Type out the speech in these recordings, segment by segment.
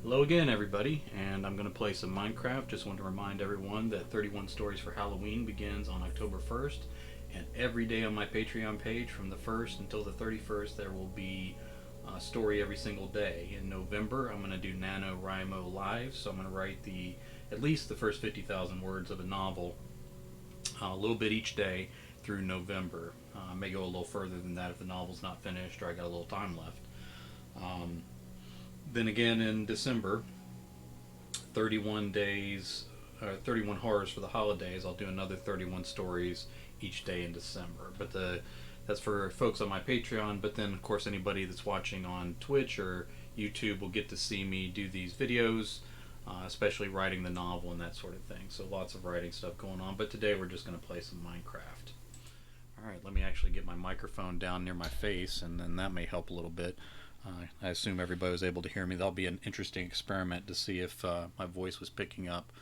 Hello again, everybody, and I'm going to play some Minecraft. Just want to remind everyone that 31 Stories for Halloween begins on October 1st, and every day on my Patreon page from the 1st until the 31st there will be a story every single day. In November, I'm going to do NaNoWriMo live, so I'm going to write at least the first 50,000 words of a novel, a little bit each day through November. I may go a little further than that if the novel's not finished or I got a little time left. Then again in December, 31 days, 31 horrors for the holidays. I'll do another 31 stories each day in December. But that's for folks on my Patreon. But then, of course, anybody that's watching on Twitch or YouTube will get to see me do these videos, especially writing the novel and that sort of thing. So lots of writing stuff going on. But today we're just going to play some Minecraft. All right, let me actually get my microphone down near my face, and then that may help a little bit. I assume everybody was able to hear me. That'll be an interesting experiment to see if my voice was picking up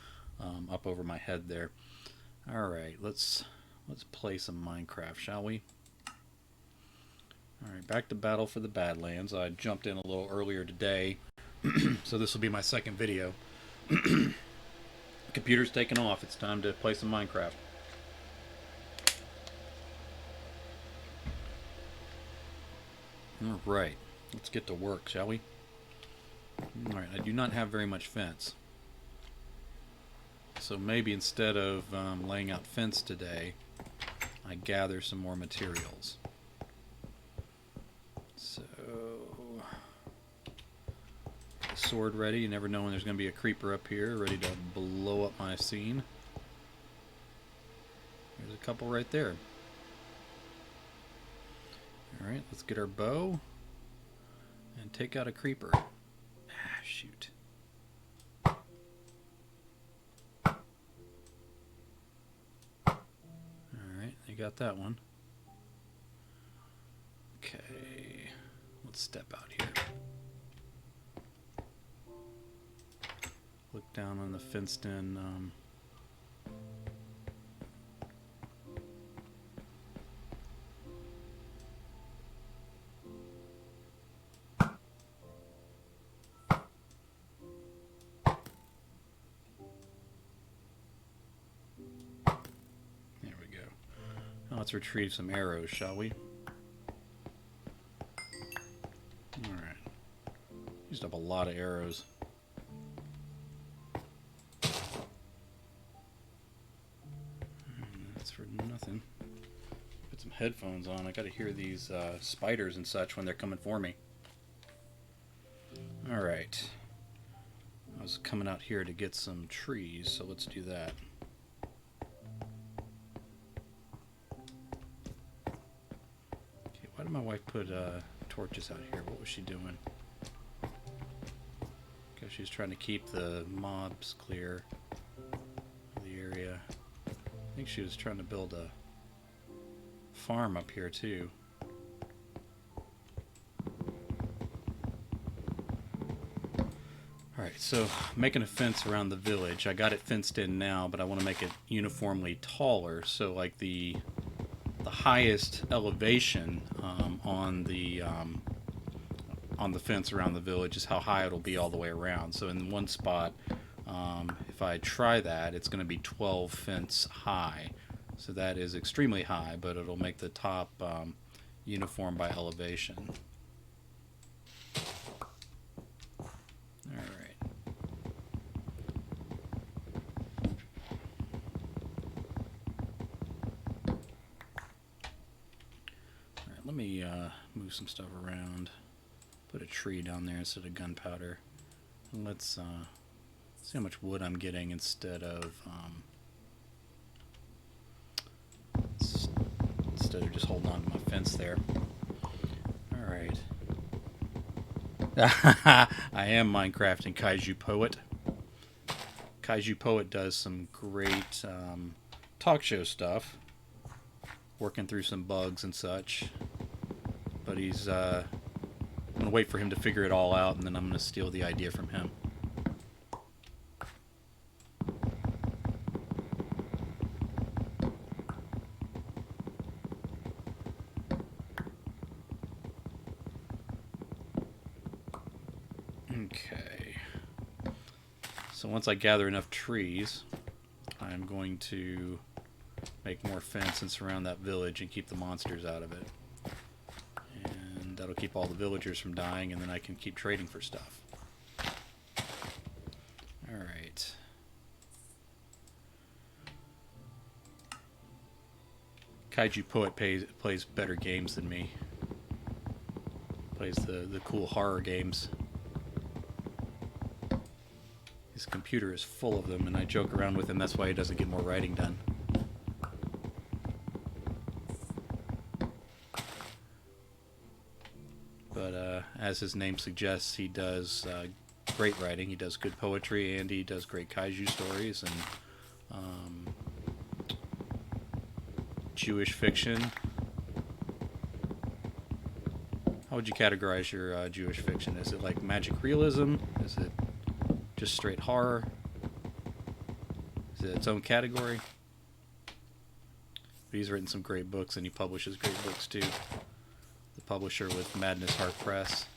over my head there. All right, let's play some Minecraft, shall we? All right, back to Battle for the Badlands. I jumped in a little earlier today, so this will be my second video. Computer's taking off. It's time to play some Minecraft. All right. Let's get to work, shall we? Alright, I do not have very much fence. So maybe instead of laying out fence today, I gather some more materials. So, get the sword ready. You never know when there's going to be a creeper up here ready to blow up my scene. There's a couple right there. Alright, let's get our bow. And take out a creeper. Ah, shoot. Alright, you got that one. Okay, let's step out here. Look down on the fenced in let's retrieve some arrows, shall we? Alright. Used up a lot of arrows. That's for nothing. Put some headphones on. I gotta hear these spiders and such when they're coming for me. Alright. I was coming out here to get some trees, so let's do that. Why did my wife put torches out here? What was she doing? Guess she's trying to keep the mobs clear of the area. I think she was trying to build a farm up here too. Alright, so making a fence around the village. I got it fenced in now, but I want to make it uniformly taller, so like the highest elevation on the fence around the village is how high it'll be all the way around. So in one spot, if I try that, it's going to be 12 fence high. So that is extremely high, but it'll make the top uniform by elevation. Let me move some stuff around. Put a tree down there instead of gunpowder. And let's see how much wood I'm getting instead of just holding on to my fence there. All right. I am Minecrafting Kaiju Poet. Kaiju Poet does some great talk show stuff, working through some bugs and such. But I'm going to wait for him to figure it all out, and then I'm going to steal the idea from him. Okay. So once I gather enough trees, I'm going to make more fence and surround that village and keep the monsters out of it. And that'll keep all the villagers from dying, and then I can keep trading for stuff. Alright. Kaiju Poet plays better games than me. Plays the cool horror games. His computer is full of them, and I joke around with him. That's why he doesn't get more writing done. But as his name suggests, he does great writing. He does good poetry, and he does great kaiju stories and Jewish fiction. How would you categorize your Jewish fiction? Is it like magic realism? Is it just straight horror? Is it its own category? But he's written some great books, and he publishes great books too. The publisher with Madness Heart Press.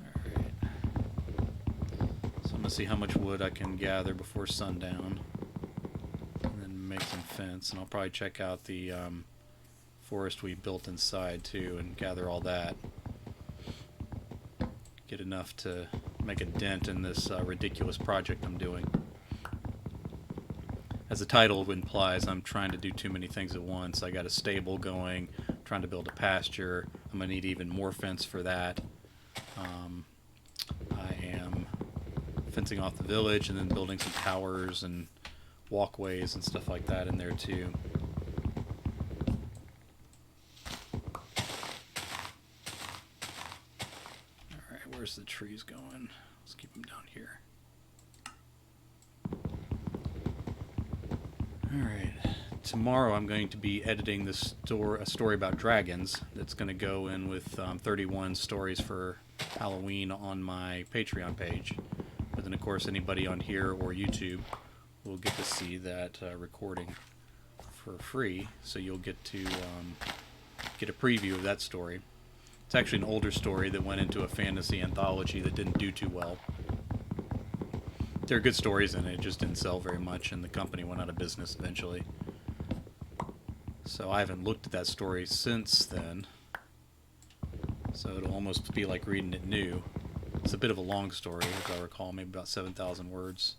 Alright. So I'm going to see how much wood I can gather before sundown. And then make some fence. And I'll probably check out the forest we built inside too and gather all that. Get enough to make a dent in this ridiculous project I'm doing. As the title implies, I'm trying to do too many things at once. I got a stable going, trying to build a pasture. I'm going to need even more fence for that. I am fencing off the village and then building some towers and walkways and stuff like that in there too. Where's the trees going? Let's keep them down here. Alright. Tomorrow I'm going to be editing a story about dragons that's going to go in with 31 stories for Halloween on my Patreon page. But then, of course, anybody on here or YouTube will get to see that recording for free. So you'll get to get a preview of that story. It's actually an older story that went into a fantasy anthology that didn't do too well. There are good stories in it, it just didn't sell very much, and the company went out of business eventually. So I haven't looked at that story since then. So it'll almost be like reading it new. It's a bit of a long story, as I recall, maybe about 7,000 words.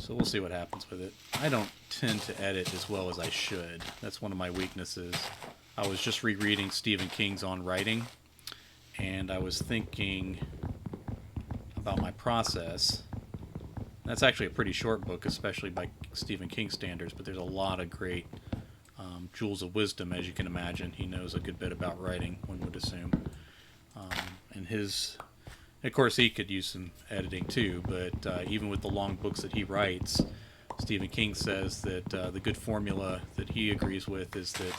So we'll see what happens with it. I don't tend to edit as well as I should. That's one of my weaknesses. I was just rereading Stephen King's On Writing, and I was thinking about my process. That's actually a pretty short book, especially by Stephen King standards, but there's a lot of great jewels of wisdom, as you can imagine. He knows a good bit about writing, one would assume. And his... Of course, he could use some editing too, but even with the long books that he writes, Stephen King says that the good formula that he agrees with is that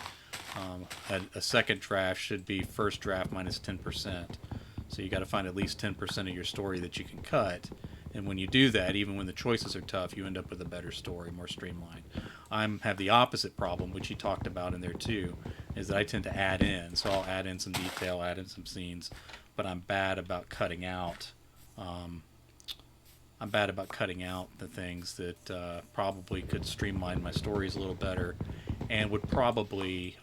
a second draft should be first draft minus 10%. So you got to find at least 10% of your story that you can cut. And when you do that, even when the choices are tough, you end up with a better story, more streamlined. I have the opposite problem, which he talked about in there too, is that I tend to add in. So I'll add in some detail, add in some scenes, but I'm bad about cutting out. I'm bad about cutting out the things that probably could streamline my stories a little better, and would probably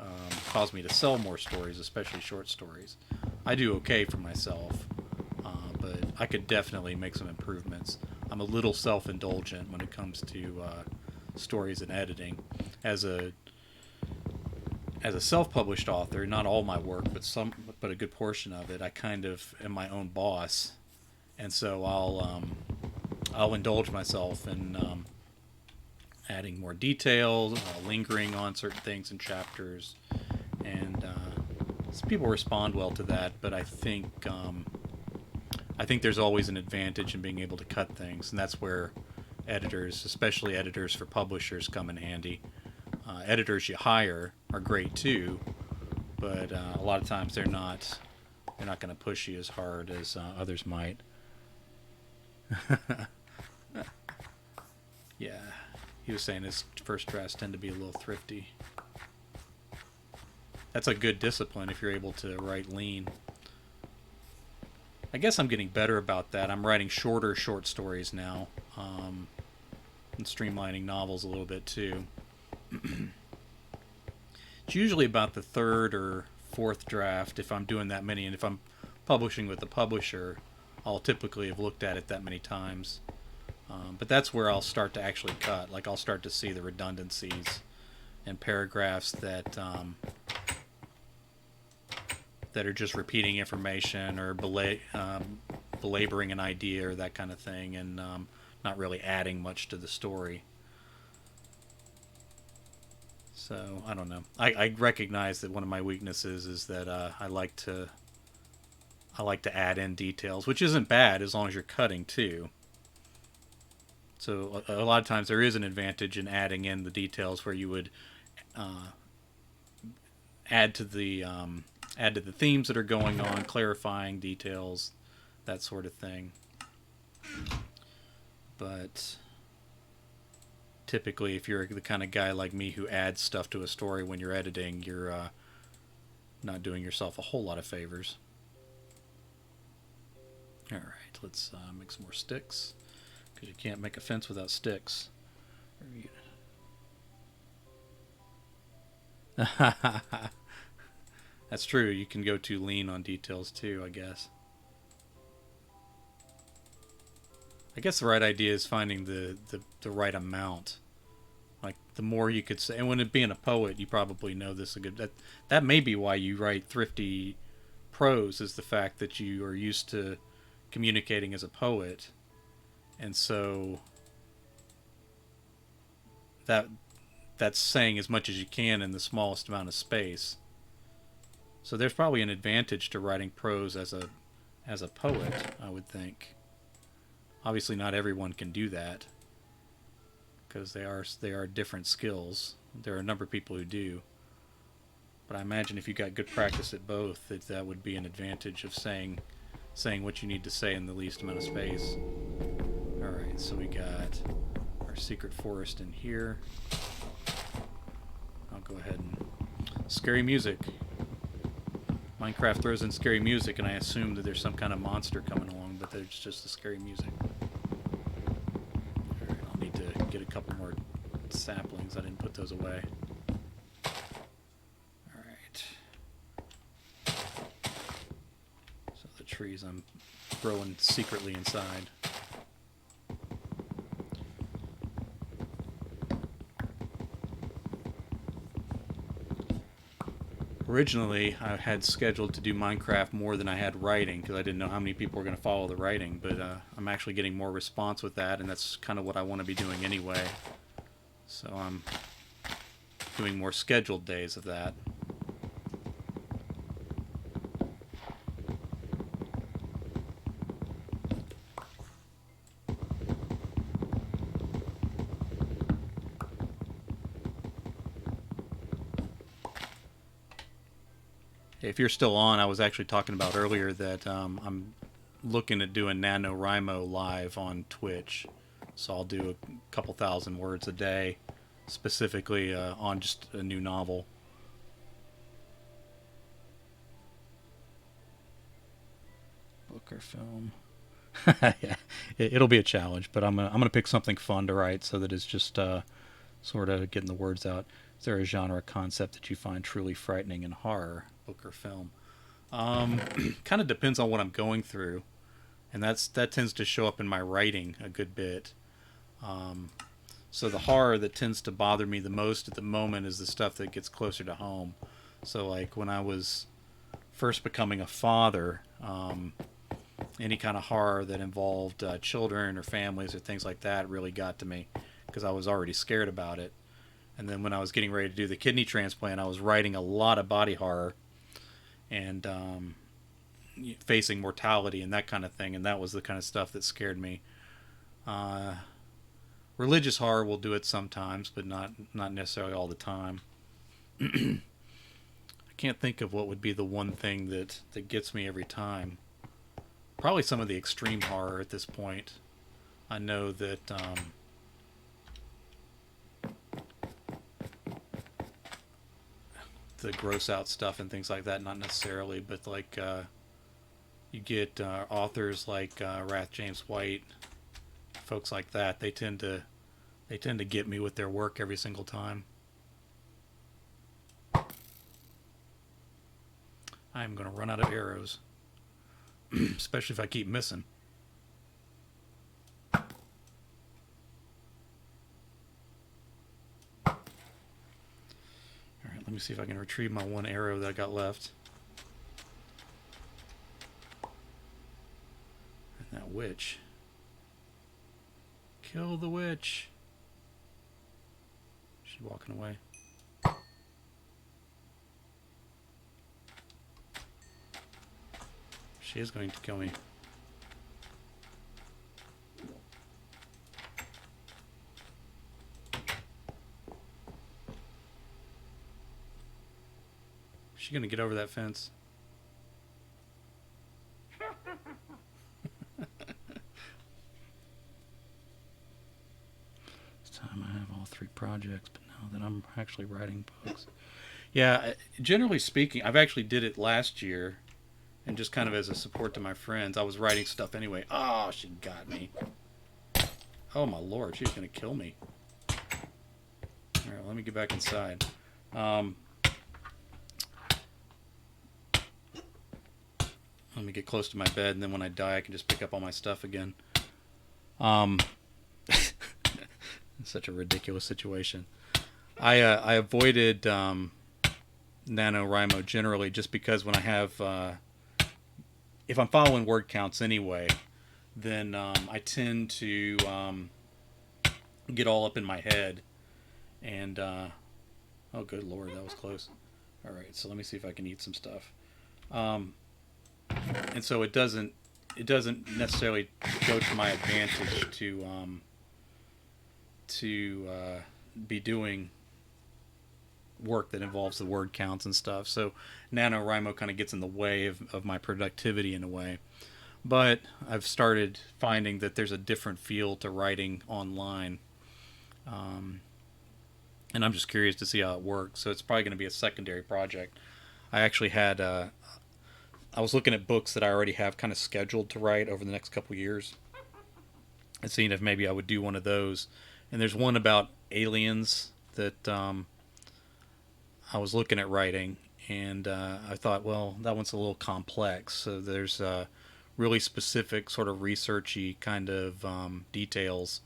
cause me to sell more stories, especially short stories. I do okay for myself, but I could definitely make some improvements. I'm a little self-indulgent when it comes to stories and editing. As a self-published author, not all my work, but a good portion of it, I kind of am my own boss, and so I'll indulge myself in adding more details, lingering on certain things in chapters, and some people respond well to that. But I think there's always an advantage in being able to cut things, and that's where editors, especially editors for publishers, come in handy. Editors you hire are great too, but a lot of times they're not going to push you as hard as others might. Yeah, he was saying his first drafts tend to be a little thrifty. That's a good discipline if you're able to write lean. I guess I'm getting better about that. I'm writing shorter short stories now, and streamlining novels a little bit too. It's usually about the third or fourth draft if I'm doing that many, and if I'm publishing with the publisher, I'll typically have looked at it that many times. But that's where I'll start to actually cut. Like I'll start to see the redundancies and paragraphs that that are just repeating information or belaboring an idea or that kind of thing, and not really adding much to the story. So I don't know. I recognize that one of my weaknesses is that I like to add in details, which isn't bad as long as you're cutting too. So a lot of times there is an advantage in adding in the details where you would uh, add to the themes that are going on, clarifying details, that sort of thing. But typically, if you're the kind of guy like me who adds stuff to a story when you're editing, you're not doing yourself a whole lot of favors. All right, let's make some more sticks, because you can't make a fence without sticks. That's true. You can go too lean on details too, I guess. I guess the right idea is finding the right amount. Like the more you could say, and when it being a poet, you probably know this a good. That may be why you write thrifty prose, is the fact that you are used to communicating as a poet, and so that that's saying as much as you can in the smallest amount of space. So there's probably an advantage to writing prose as a poet, I would think. Obviously, not everyone can do that because they are different skills. There are a number of people who do, but I imagine if you got good practice at both, that would be an advantage of saying what you need to say in the least amount of space. All right, so we got our secret forest in here. I'll go ahead and scary music. Minecraft throws in scary music, and I assume that there's some kind of monster coming along, but there's just the scary music. Alright, I'll need to get a couple more saplings. I didn't put those away. Alright. So the trees I'm growing secretly inside. Originally, I had scheduled to do Minecraft more than I had writing because I didn't know how many people were going to follow the writing, but I'm actually getting more response with that, and that's kind of what I want to be doing anyway. So I'm doing more scheduled days of that. If you're still on, I was actually talking about earlier that I'm looking at doing NaNoWriMo live on Twitch. So I'll do a couple thousand words a day, specifically on just a new novel. Book or film. Yeah, it'll be a challenge, but I'm gonna pick something fun to write so that it's just sort of getting the words out. Is there a genre concept that you find truly frightening in horror, book or film? Kind of depends on what I'm going through, and that tends to show up in my writing a good bit. So the horror that tends to bother me the most at the moment is the stuff that gets closer to home. So like when I was first becoming a father, any kind of horror that involved children or families or things like that really got to me because I was already scared about it. And then when I was getting ready to do the kidney transplant, I was writing a lot of body horror and facing mortality and that kind of thing. And that was the kind of stuff that scared me. Religious horror will do it sometimes, but not necessarily all the time. I can't think of what would be the one thing that gets me every time. Probably some of the extreme horror at this point. I know that the gross out stuff and things like that, not necessarily, but like you get authors like Wrath James White, folks like that. They tend to get me with their work every single time. I'm going to run out of arrows, especially if I keep missing. All right, let me see if I can retrieve my one arrow that I got left. And that witch. Kill the witch. She's walking away. She is going to kill me. Is she going to get over that fence? This time I have all 3 projects, but now that I'm actually writing books. Yeah, generally speaking, I've actually did it last year. And just kind of as a support to my friends, I was writing stuff anyway. Oh, she got me. Oh, my Lord. She's going to kill me. All right, let me get back inside. Let me get close to my bed, and then when I die, I can just pick up all my stuff again. Such a ridiculous situation. I avoided NaNoWriMo generally just because when I have... if I'm following word counts anyway, then I tend to get all up in my head. And, oh, good Lord, that was close. All right, so let me see if I can eat some stuff. And so it doesn't necessarily go to my advantage to be doing work that involves the word counts and stuff. So NaNoWriMo kind of gets in the way of my productivity in a way. But I've started finding that there's a different feel to writing online. And I'm just curious to see how it works. So it's probably going to be a secondary project. I actually had... I was looking at books that I already have kind of scheduled to write over the next couple years. And seeing if maybe I would do one of those. And there's one about aliens that... I was looking at writing, and I thought, well, that one's a little complex. So there's really specific sort of researchy kind of details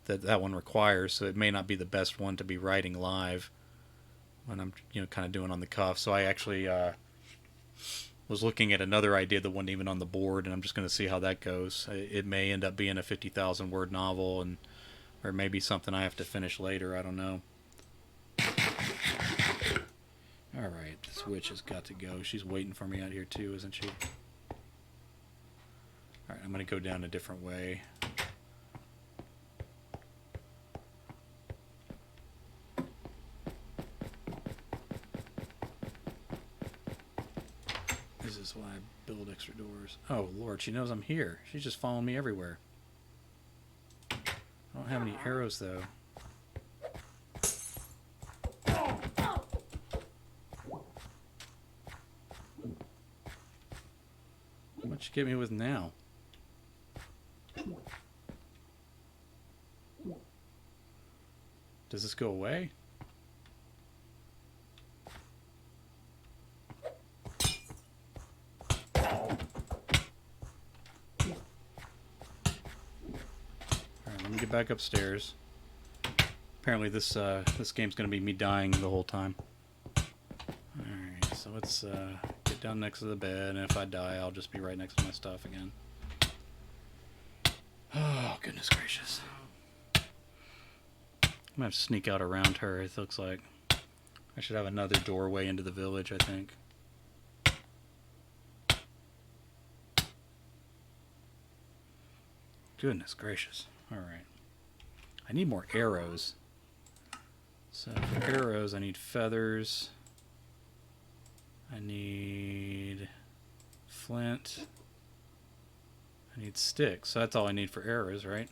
that one requires. So it may not be the best one to be writing live when I'm kind of doing on the cuff. So I actually was looking at another idea that wasn't even on the board, and I'm just going to see how that goes. It may end up being a 50,000 word novel, or maybe something I have to finish later. I don't know. Alright, this witch has got to go. She's waiting for me out here too, isn't she? Alright, I'm going to go down a different way. This is why I build extra doors. Oh, Lord, she knows I'm here. She's just following me everywhere. I don't have any arrows, though. What you get me with now? Does this go away? Alright, let me get back upstairs. Apparently this game's gonna be me dying the whole time. Alright, so let's get down next to the bed, and if I die, I'll just be right next to my stuff again. Oh, goodness gracious. I'm gonna have to sneak out around her, it looks like. I should have another doorway into the village, I think. Goodness gracious. Alright. I need more arrows. So for arrows, I need feathers. I need flint. I need sticks. So that's all I need for arrows, right?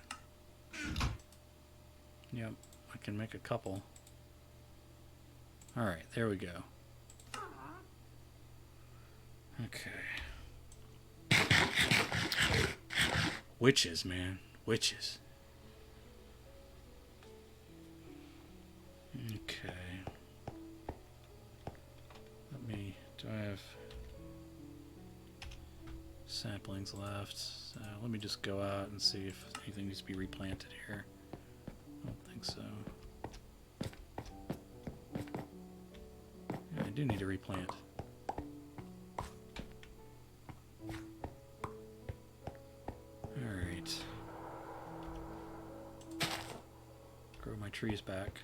Yep. I can make a couple. Alright, there we go. Okay. Witches, man. Witches. Okay. Do I have saplings left? Let me just go out and see if anything needs to be replanted here. I don't think so. Yeah, I do need to replant. Alright. Grow my trees back.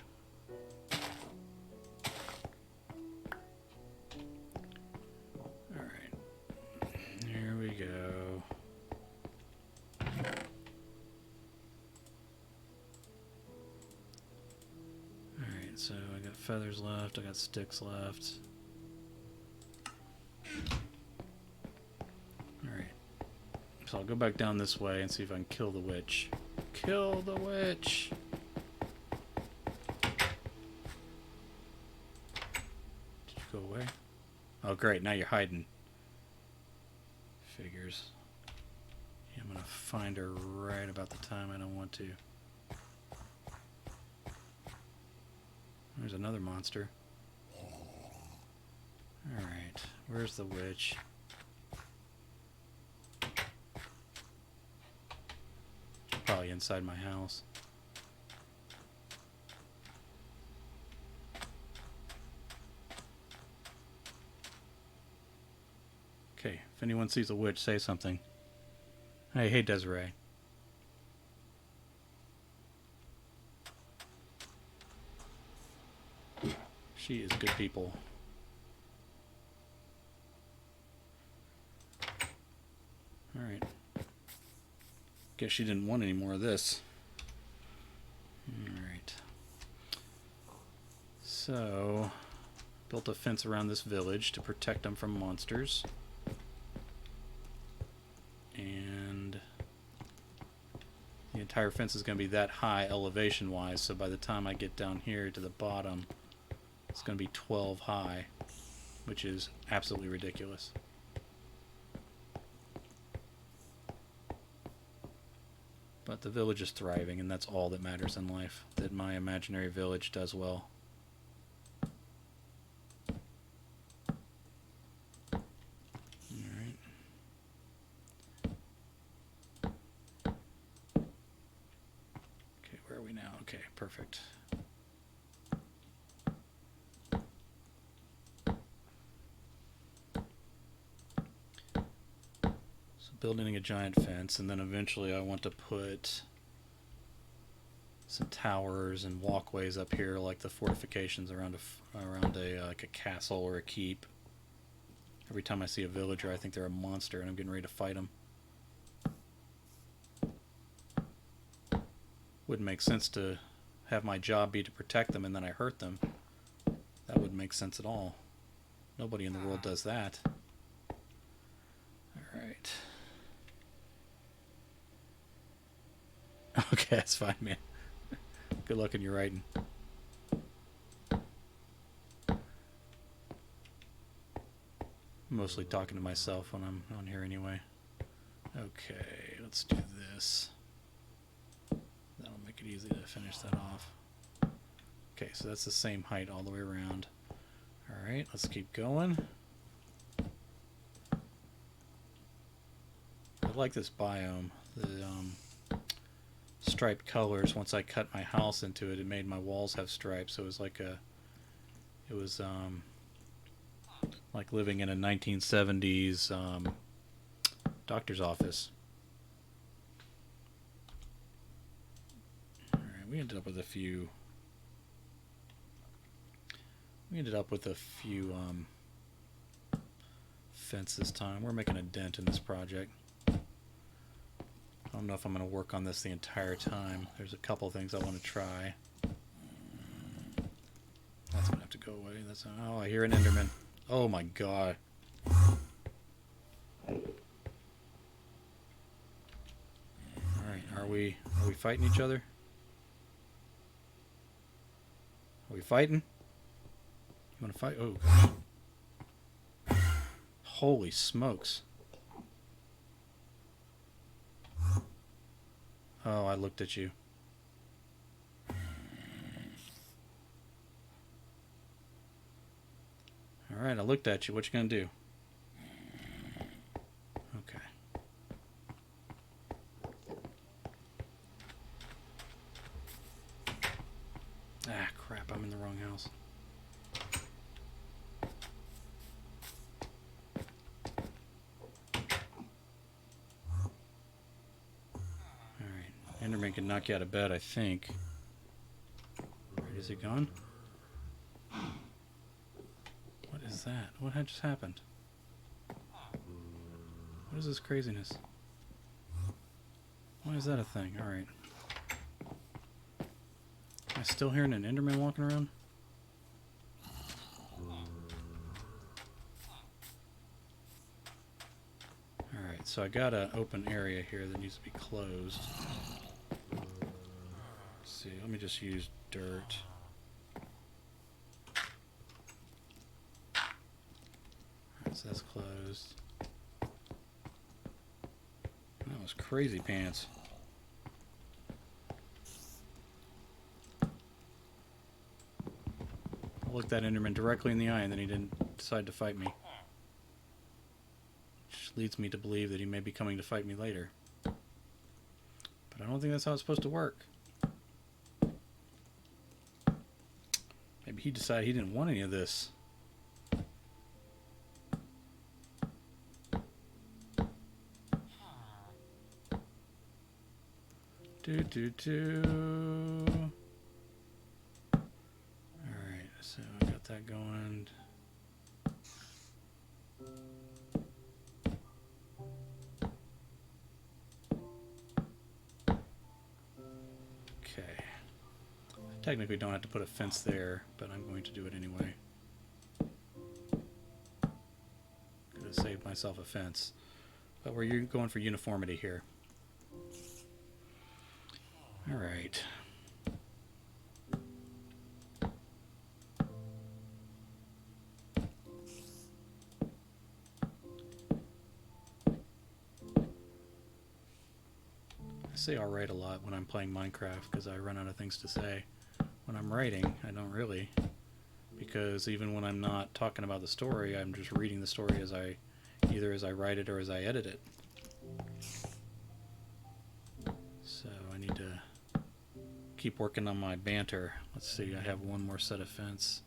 So I got feathers left, I got sticks left. Alright. So I'll go back down this way and see if I can kill the witch. Kill the witch! Did you go away? Oh great, now you're hiding. Figures. Yeah, I'm gonna find her right about the time I don't want to. There's another monster. Alright, where's the witch? Probably inside my house. Okay, if anyone sees a witch, say something. Hey Desiree. She is good people. Alright. Guess she didn't want any more of this. Alright. So, built a fence around this village to protect them from monsters. And the entire fence is going to be that high elevation-wise, so by the time I get down here to the bottom, it's going to be 12 high, which is absolutely ridiculous. But the village is thriving, and that's all that matters in life, that my imaginary village does well. Alright. Okay, where are we now? Okay, perfect. Building a giant fence, and then eventually I want to put some towers and walkways up here, like the fortifications around a like a castle or a keep. Every time I see a villager, I think they're a monster, and I'm getting ready to fight them. Wouldn't make sense to have my job be to protect them, and then I hurt them. That wouldn't make sense at all. Nobody in the world does that. All right. Okay, that's fine, man. Good luck in your writing. I'm mostly talking to myself when I'm on here anyway. Okay, let's do this. That'll make it easy to finish that off. Okay, so that's the same height all the way around. Alright, let's keep going. I like this biome. The striped colors. Once I cut my house into it, it made my walls have stripes. So it was like like living in a 1970s doctor's office. All right, we ended up with a few fence this time. We're making a dent in this project. I don't know if I'm going to work on this the entire time. There's a couple things I want to try. That's going to have to go away. Oh, I hear an Enderman. Oh my god. Alright, are we fighting each other? Are we fighting? You want to fight? Oh gosh. Holy smokes. Oh, I looked at you. Alright, I looked at you. What you gonna do? Okay. Ah, crap, I'm in the wrong house. Alright, Enderman can knock you out of bed, I think. Right, is he gone? What is that? What had just happened? What is this craziness? Why is that a thing? Alright. Am I still hearing an Enderman walking around? Alright, so I got an open area here that needs to be closed. Let's see, let me just use dirt. Alright, so that's closed. That was crazy pants. I looked that Enderman directly in the eye and then he didn't decide to fight me. Which leads me to believe that he may be coming to fight me later. But I don't think that's how it's supposed to work. Maybe he decided he didn't want any of this. Alright, so I got that going. Okay. I technically don't have to put a fence there, but I'm going to do it anyway. Could have saved myself a fence. But we're going for uniformity here. Alright. I say alright a lot when I'm playing Minecraft because I run out of things to say. When I'm writing, I don't really. Because even when I'm not talking about the story, I'm just reading the story either as I write it or as I edit it. So I need to keep working on my banter. Let's see, I have one more set of fence.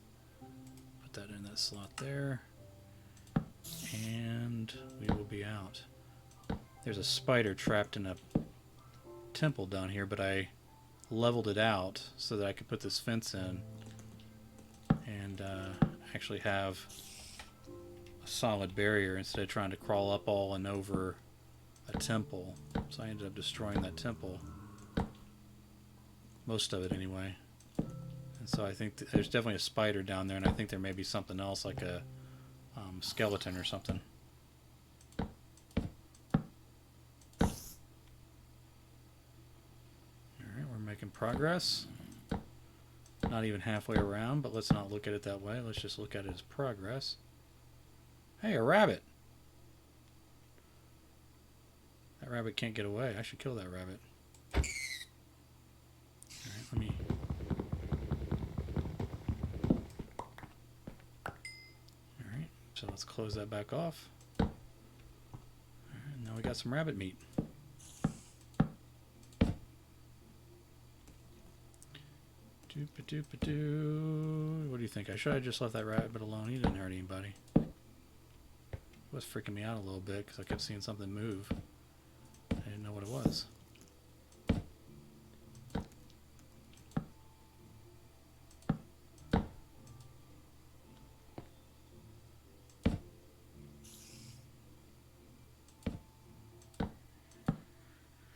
Put that in that slot there. And we will be out. There's a spider trapped in a temple down here, but I leveled it out so that I could put this fence in and actually have a solid barrier instead of trying to crawl up all and over a temple. So I ended up destroying that temple. Most of it anyway. And so I think there's definitely a spider down there, and I think there may be something else like a skeleton or something. Alright, we're making progress. Not even halfway around, but let's not look at it that way. Let's just look at it as progress. Hey, a rabbit! That rabbit can't get away. I should kill that rabbit. Alright, let me... Alright, so let's close that back off. Alright, now we got some rabbit meat. Doop-a-doop-a-doo. What do you think? I should have just left that rabbit alone. He didn't hurt anybody. It was freaking me out a little bit because I kept seeing something move. I didn't know what it was.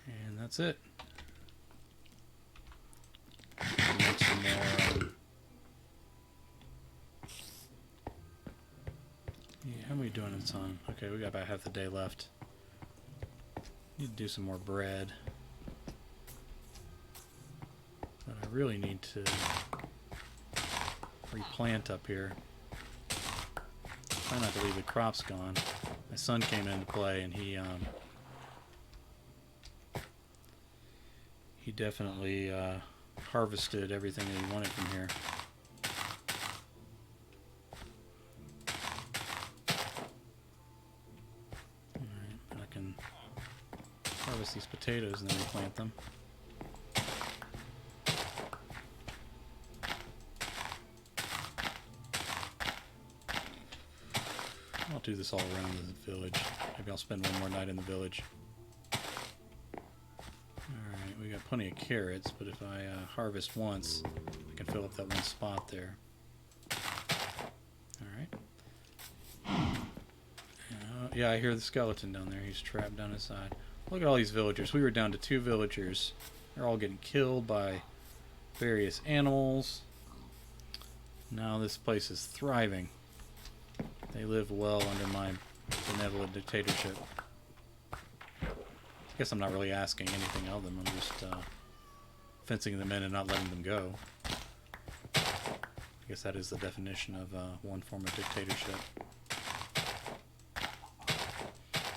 And that's it. Make some more. Yeah, how are we doing in time? Okay, we got about half the day left. Need to do some more bread. But I really need to replant up here. Try not to leave the crops gone. my son came into play, and he definitely harvested everything that he wanted from here. Alright, I can harvest these potatoes and then replant them. I'll do this all around the village. Maybe I'll spend one more night in the village. Alright, we got plenty of carrots, but if I harvest once, I can fill up that one spot there. Alright. Yeah, I hear the skeleton down there. He's trapped down his side. Look at all these villagers. We were down to 2 villagers. They're all getting killed by various animals. Now this place is thriving. They live well under my benevolent dictatorship. I guess I'm not really asking anything of them. I'm just fencing them in and not letting them go. I guess that is the definition of one form of dictatorship.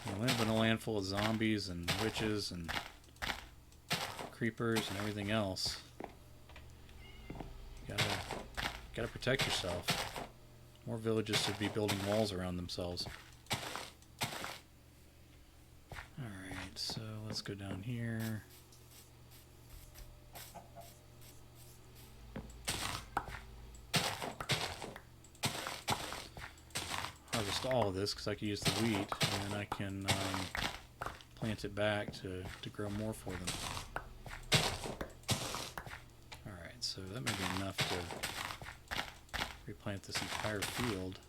We live in a land full of zombies and witches and creepers and everything else. You gotta protect yourself. More villages should be building walls around themselves. Alright, so let's go down here. Harvest all of this because I can use the wheat, and then I can plant it back to grow more for them. Alright, so that may be enough to replant this entire field.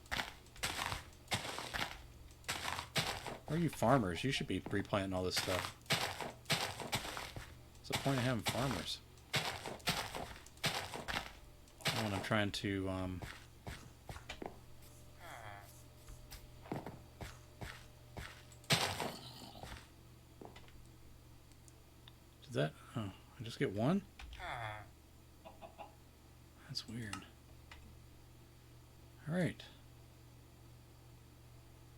Where are you farmers? You should be replanting all this stuff. What's the point of having farmers? When I'm trying to did that? Oh, I just get one? That's weird. Alright.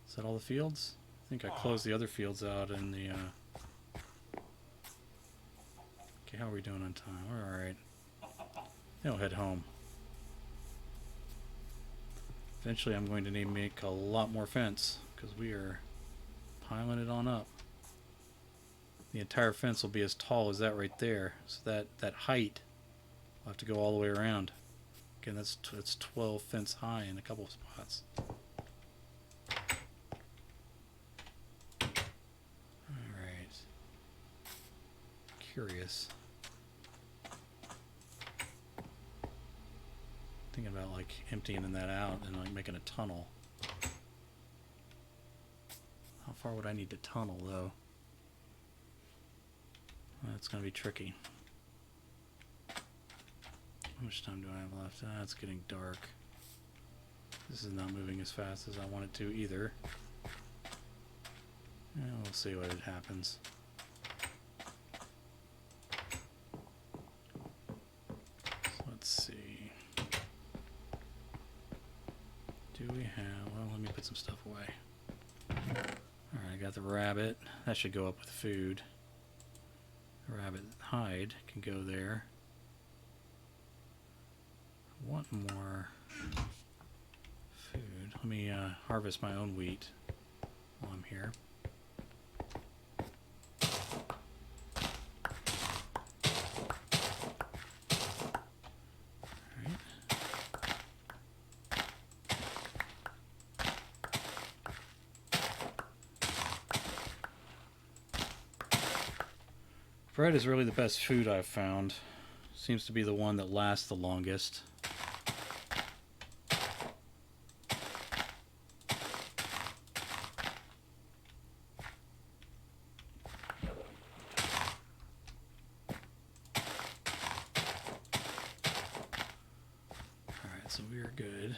Is that all the fields? I think I closed the other fields out in the Okay, how are we doing on time? We're alright. Then I'll head home. Eventually I'm going to need to make a lot more fence because we are piling it on up. The entire fence will be as tall as that right there. So that height will have to go all the way around. Again, that's 12 fence high in a couple of spots. Alright. Curious. Thinking about like emptying that out and like making a tunnel. How far would I need to tunnel though? That's gonna be tricky. How much time do I have left? It's getting dark. This is not moving as fast as I want it to either. Yeah, we'll see what happens. So let's see. Do we have... Well, let me put some stuff away. Alright, I got the rabbit. That should go up with food. The rabbit hide can go there. I want more food. Let me harvest my own wheat while I'm here. Alright. Bread is really the best food I've found. Seems to be the one that lasts the longest. Alright, so we are good.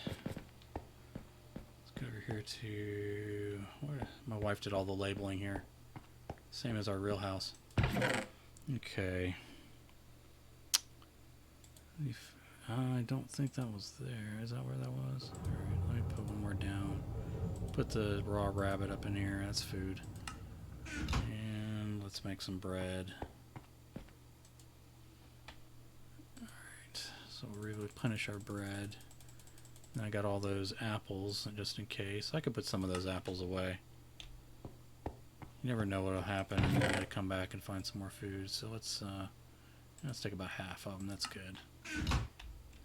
Let's go over here to... My wife did all the labeling here. Same as our real house. Okay. I don't think that was there. Is that where that was? Alright, let me put one more down. put the raw rabbit up in here. That's food. And let's make some bread. Alright, so we'll replenish our bread. And I got all those apples, just in case. I could put some of those apples away. You never know what'll happen. I'm gonna come back and find some more food. So let's take about half of them. That's good.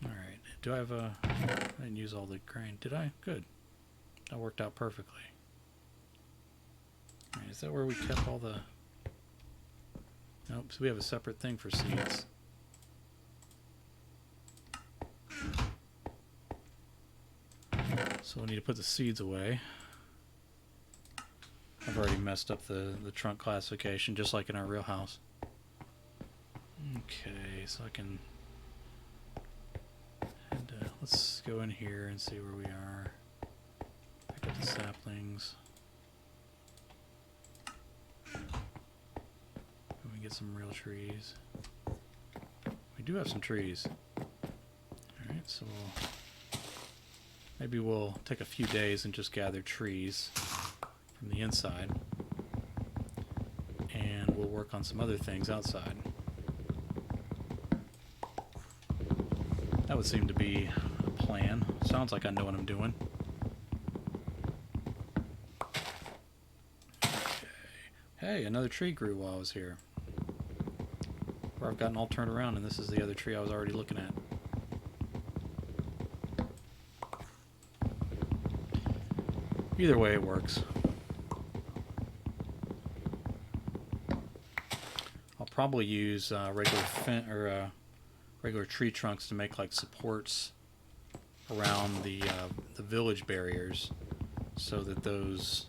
Alright, do I have a... I didn't use all the grain. Did I? Good. That worked out perfectly. Alright, is that where we kept all the... Nope, so we have a separate thing for seeds. So we need to put the seeds away. I've already messed up the trunk classification, just like in our real house. Okay, so I can... And, let's go in here and see where we are. Pick up the saplings. And we get some real trees. We do have some trees. Alright, so maybe we'll take a few days and just gather trees from the inside. And we'll work on some other things outside. That would seem to be a plan. Sounds like I know what I'm doing. Okay. Hey, another tree grew while I was here. Or I've gotten all turned around and this is the other tree I was already looking at. Either way, it works. I'll probably use regular tree trunks to make like supports around the village barriers, so that those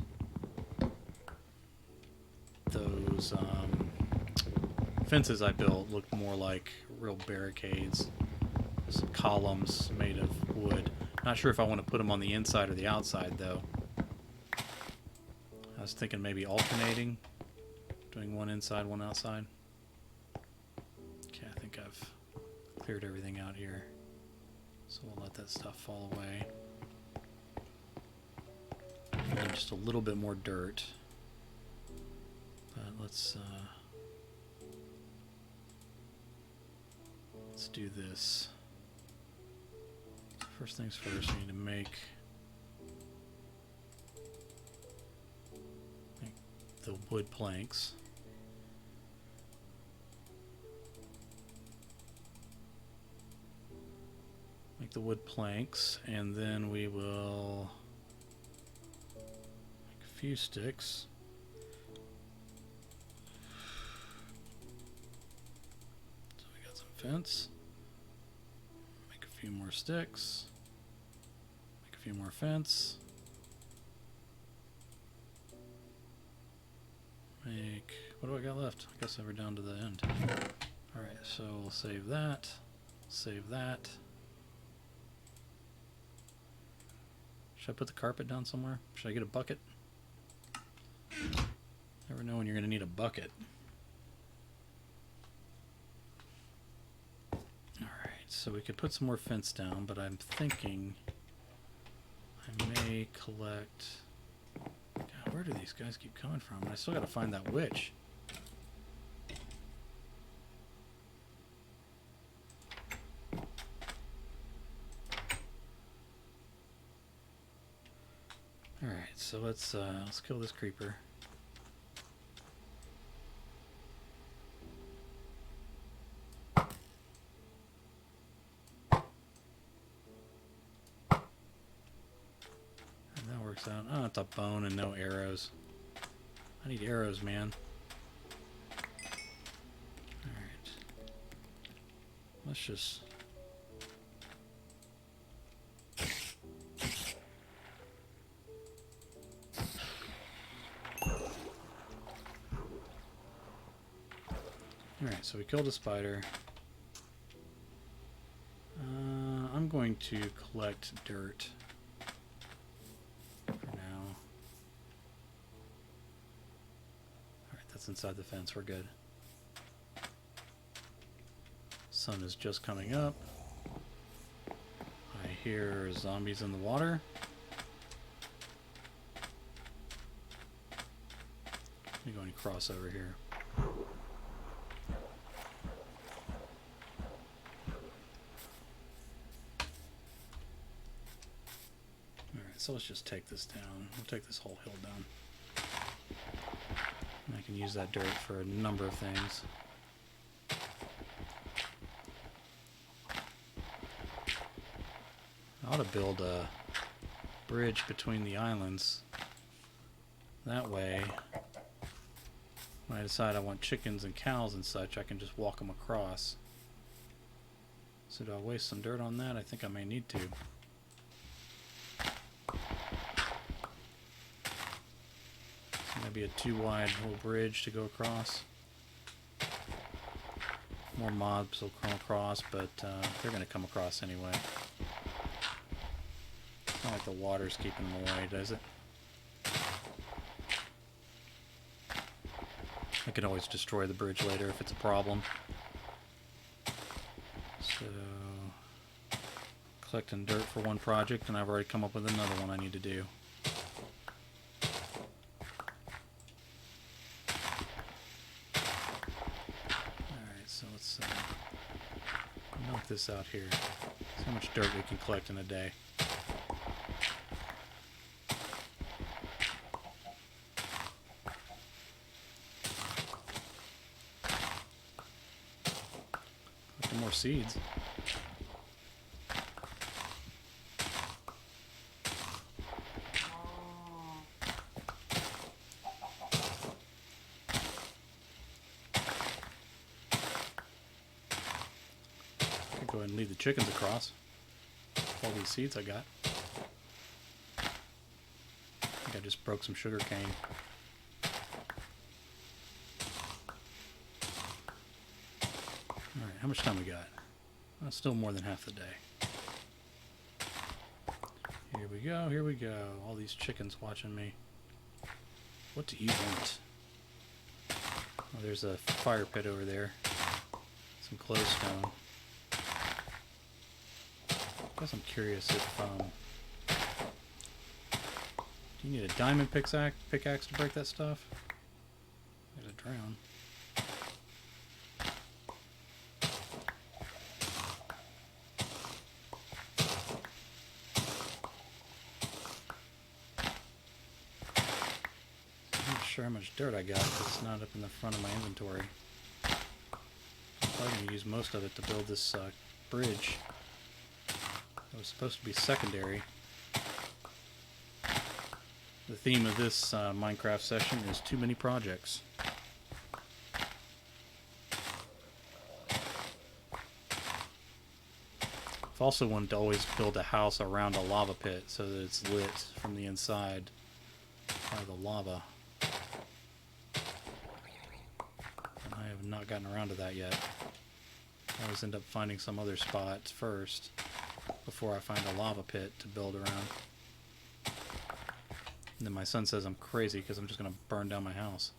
fences I built look more like real barricades. Some columns made of wood. Not sure if I want to put them on the inside or the outside though. I was thinking maybe alternating, doing one inside, one outside. Okay, I think I've cleared everything out here, so we'll let that stuff fall away. And then just a little bit more dirt, but let's do this. So first things first, we need to make the wood planks. Make the wood planks, and then we will make a few sticks. So we got some fence. Make a few more sticks. Make a few more fence. Make... what do I got left? I guess we're down to the end. Alright, so we'll save that. Save that. Should I put the carpet down somewhere? Should I get a bucket? Never know when you're going to need a bucket. Alright, so we could put some more fence down, but I'm thinking I may collect... God, where do these guys keep coming from? I still got to find that witch. Alright, so let's kill this creeper. And that works out. Oh, it's a bone and no arrows. I need arrows, man. Alright. Let's just... Alright, so we killed a spider. I'm going to collect dirt for now. Alright, that's inside the fence. We're good. Sun is just coming up. I hear zombies in the water. cross over here. Alright, so let's just take this down. We'll take this whole hill down. And I can use that dirt for a number of things. I ought to build a bridge between the islands. That way, when I decide I want chickens and cows and such, I can just walk them across. So do I waste some dirt on that? I think I may need to. So maybe a 2-wide little bridge to go across. More mobs will come across, but they're going to come across anyway. It's not like the water's keeping them away, does it? I can always destroy the bridge later if it's a problem. So, collecting dirt for one project, and I've already come up with another one I need to do. Alright, so let's milk this out here. See how much dirt we can collect in a day. More seeds. Could go ahead and lead the chickens across. All these seeds I got. I think I just broke some sugar cane. Alright, how much time we got? Well, still more than half the day. Here we go, here we go. All these chickens watching me. What do you want? Oh, there's a fire pit over there. Some glowstone. I guess I'm curious if, do you need a diamond pickaxe to break that stuff? There's a drown. Sure how much dirt I got, but it's not up in the front of my inventory. I'm probably going to use most of it to build this bridge. It was supposed to be secondary. The theme of this Minecraft session is too many projects. I've also wanted to always build a house around a lava pit so that it's lit from the inside by the lava. I have not gotten around to that yet. I always end up finding some other spot first before I find a lava pit to build around. And then my son says I'm crazy because I'm just going to burn down my house.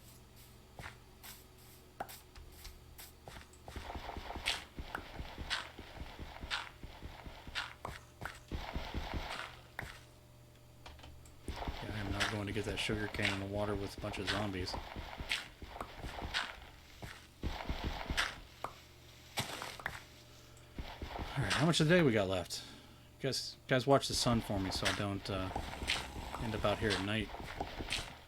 Yeah, I am not going to get that sugar cane in the water with a bunch of zombies. Alright, how much of the day we got left? You guys watch the sun for me so I don't end up out here at night.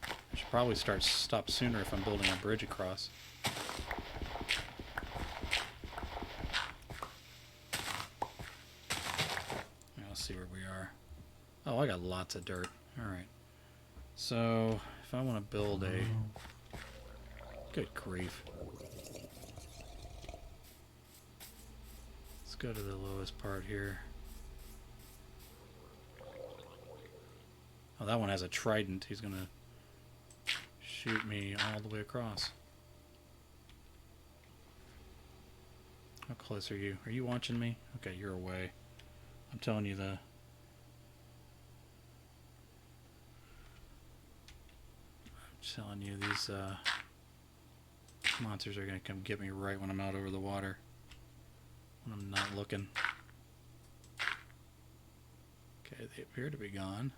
I should probably stop sooner if I'm building a bridge across. Let's see where we are. Oh, I got lots of dirt. Alright. So, if I want to build a... Good grief. Let's go to the lowest part here. Oh, that one has a trident. He's going to shoot me all the way across. How close are you? Are you watching me? Okay, you're away. I'm telling you I'm telling you these monsters are going to come get me right when I'm out over the water. When I'm not looking. Okay, they appear to be gone.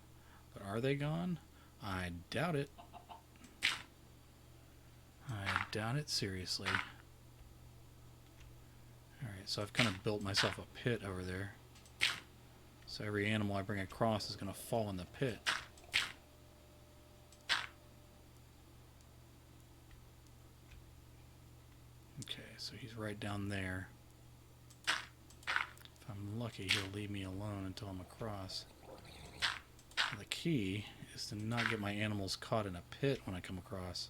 But are they gone? I doubt it. doubt it, seriously. Alright, so I've kind of built myself a pit over there. So every animal I bring across is going to fall in the pit. Okay, so he's right down there. If I'm lucky, he'll leave me alone until I'm across. The key is to not get my animals caught in a pit when I come across.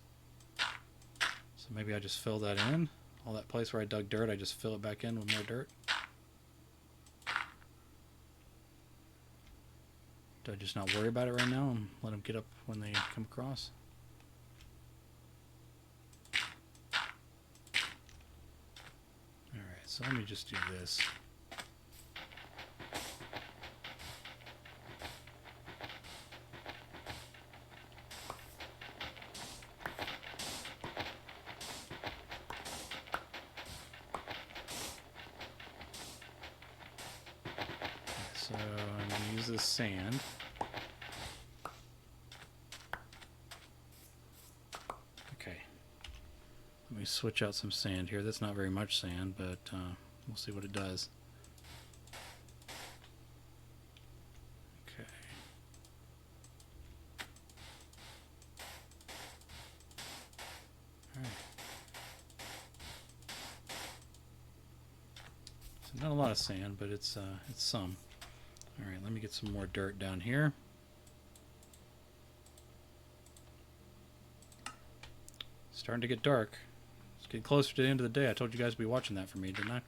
So maybe I just fill that in. All that place where I dug dirt, I just fill it back in with more dirt. Do I just not worry about it right now and let them get up when they come across? Alright, so let me just do this. So I'm going to use this sand. Okay. Let me switch out some sand here. That's not very much sand, but we'll see what it does. Okay. Alright. So not a lot of sand, but it's some. Alright, let me get some more dirt down here. Starting to get dark. It's getting closer to the end of the day. I told you guys to be watching that for me, didn't I?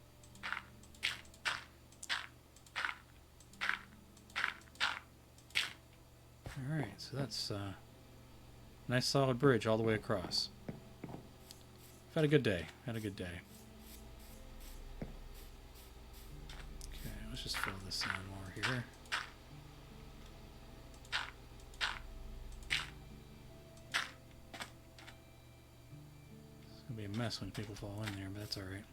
Alright, so that's a nice solid bridge all the way across. I've had a good day. Had a good day. Okay, let's just fill this in more here. It's going to be a mess when people fall in there, but that's alright.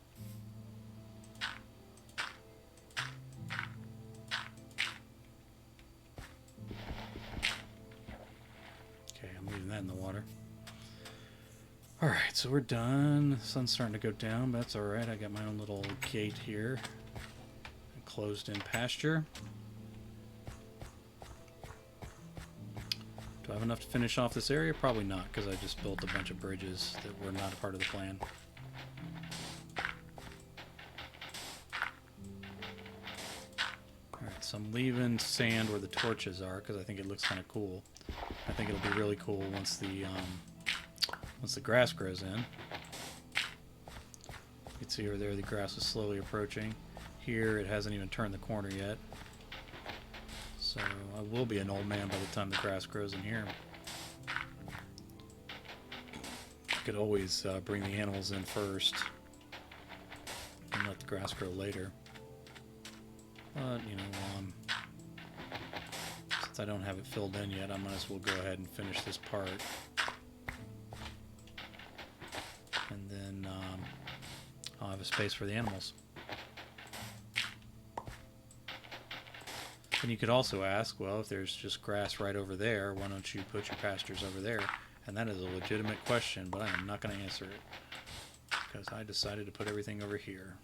Okay, I'm leaving that in the water. Alright, so we're done. The sun's starting to go down, but that's alright. I got my own little gate here. A closed-in pasture. Do I have enough to finish off this area? Probably not, because I just built a bunch of bridges that were not a part of the plan. Alright, so I'm leaving sand where the torches are, because I think it looks kind of cool. I think it'll be really cool once the grass grows in. You can see over there the grass is slowly approaching. Here it hasn't even turned the corner yet. So I will be an old man by the time the grass grows in here. I could always bring the animals in first and let the grass grow later. But, you know, since I don't have it filled in yet, I might as well go ahead and finish this part. And then I'll have a space for the animals. And you could also ask, well, if there's just grass right over there, why don't you put your pastures over there? And that is a legitimate question, but I am not going to answer it, because I decided to put everything over here.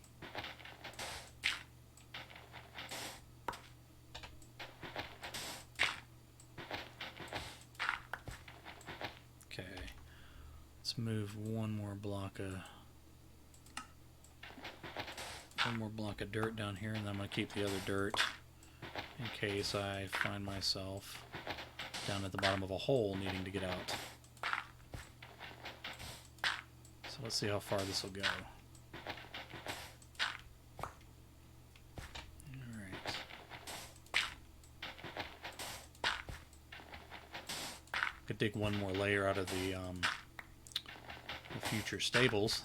Okay, let's move one more block of dirt down here, and then I'm going to keep the other dirt in case I find myself down at the bottom of a hole needing to get out. So let's see how far this will go. Alright. Could dig one more layer out of the future stables.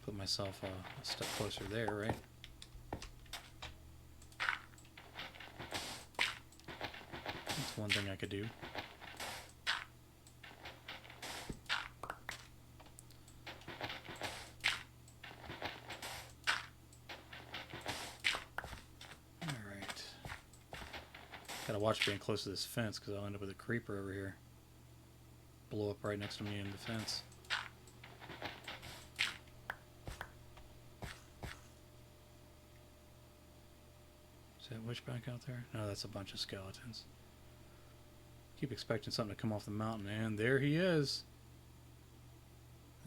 Put myself a step closer there, right? That's one thing I could do. Alright. Gotta watch being close to this fence, because I'll end up with a creeper over here. Blow up right next to me in the fence. that witch back out there? No, that's a bunch of skeletons. Keep expecting something to come off the mountain, and there he is.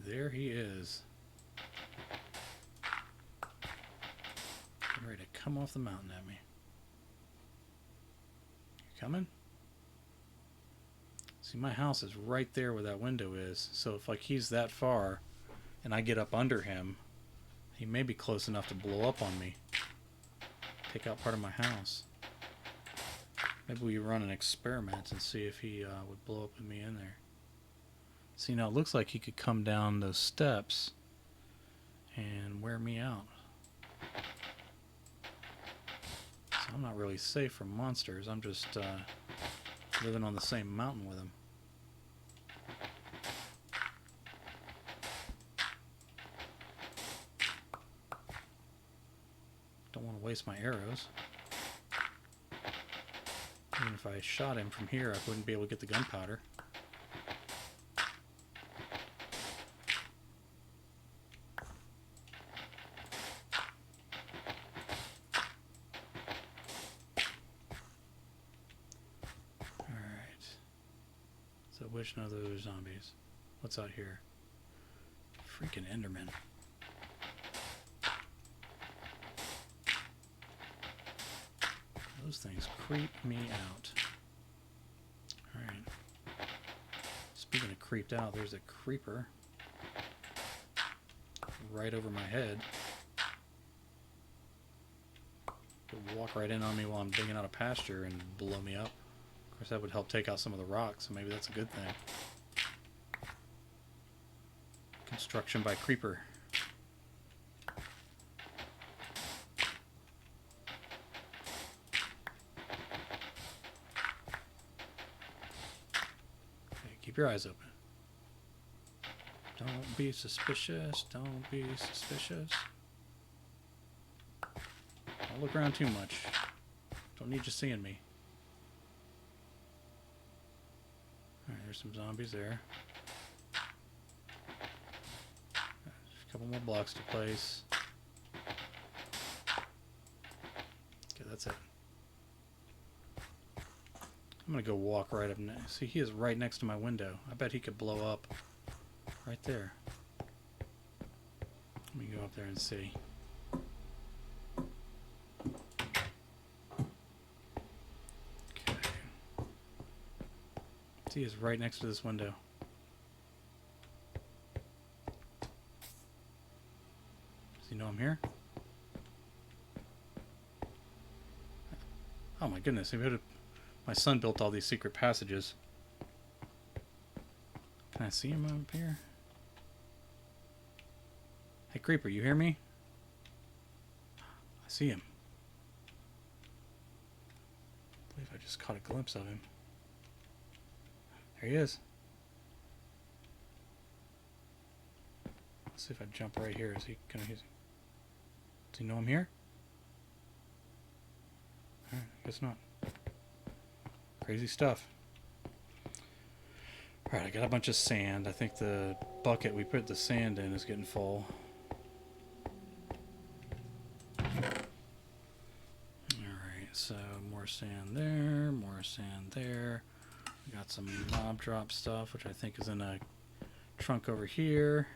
There he is. Getting ready to come off the mountain at me. You coming? See, my house is right there where that window is, so if like he's that far and I get up under him, he may be close enough to blow up on me. Take out part of my house. Maybe we run an experiment and see if he would blow up with me in there. See, now it looks like he could come down those steps and wear me out. So I'm not really safe from monsters. I'm just living on the same mountain with him. Don't want to waste my arrows. Even if I shot him from here, I wouldn't be able to get the gunpowder. Alright. So which one of those zombies? What's out here? Freaking Enderman. Those things creep me out. Alright. Speaking of creeped out, there's a creeper right over my head. Could walk right in on me while I'm digging out a pasture and blow me up. Of course, that would help take out some of the rocks, so maybe that's a good thing. Construction by creeper. Keep your eyes open. Don't be suspicious. Don't be suspicious. Don't look around too much. Don't need you seeing me. Alright, there's some zombies there. There's a couple more blocks to place. Okay, that's it. I'm gonna go walk right up next. See, he is right next to my window. I bet he could blow up right there. Let me go up there and see. Okay. See, he is right next to this window. Does he know I'm here? Oh my goodness, he would have. My son built all these secret passages. Can I see him up here? Hey, Creeper, you hear me? I see him. I believe I just caught a glimpse of him. There he is. Let's see if I jump right here. Is he gonna? Does he know I'm here? Alright, I guess not. Crazy stuff. Alright, I got a bunch of sand. I think the bucket we put the sand in is getting full. Alright, so more sand there, more sand there. We got some mob drop stuff, which I think is in a trunk over here.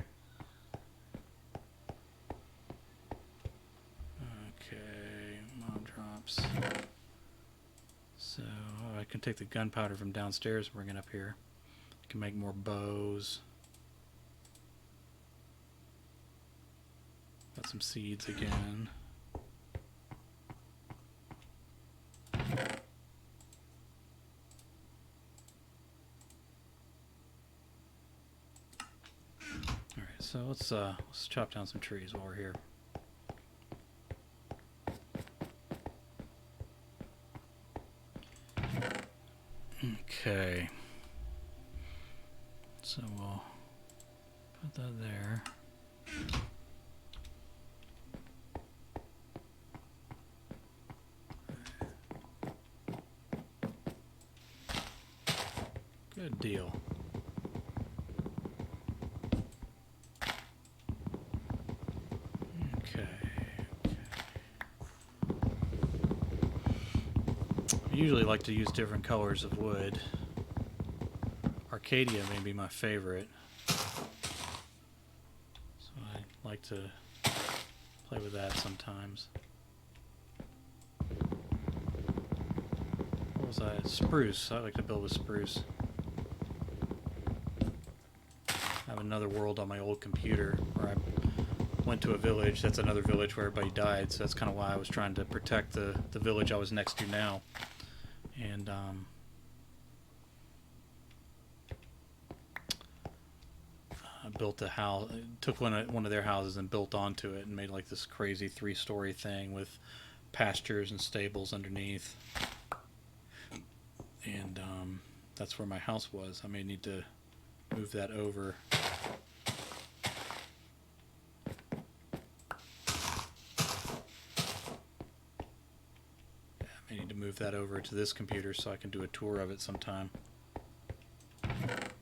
Okay, mob drops. So I can take the gunpowder from downstairs and bring it up here. I can make more bows. Got some seeds again. Alright, so let's chop down some trees while we're here. Okay, so we'll put that there. Good deal. Okay. usually like to use different colors of wood. Arcadia may be my favorite. So I like to play with that sometimes. What was I? Spruce. I like to build with spruce. I have another world on my old computer where I went to a village. That's another village where everybody died, so that's kind of why I was trying to protect the village I was next to now. And I built a house, took one of their houses and built onto it and made like this crazy 3-story thing with pastures and stables underneath. And that's where my house was. I may need to move that over. I need to move that over to this computer so I can do a tour of it sometime. Kind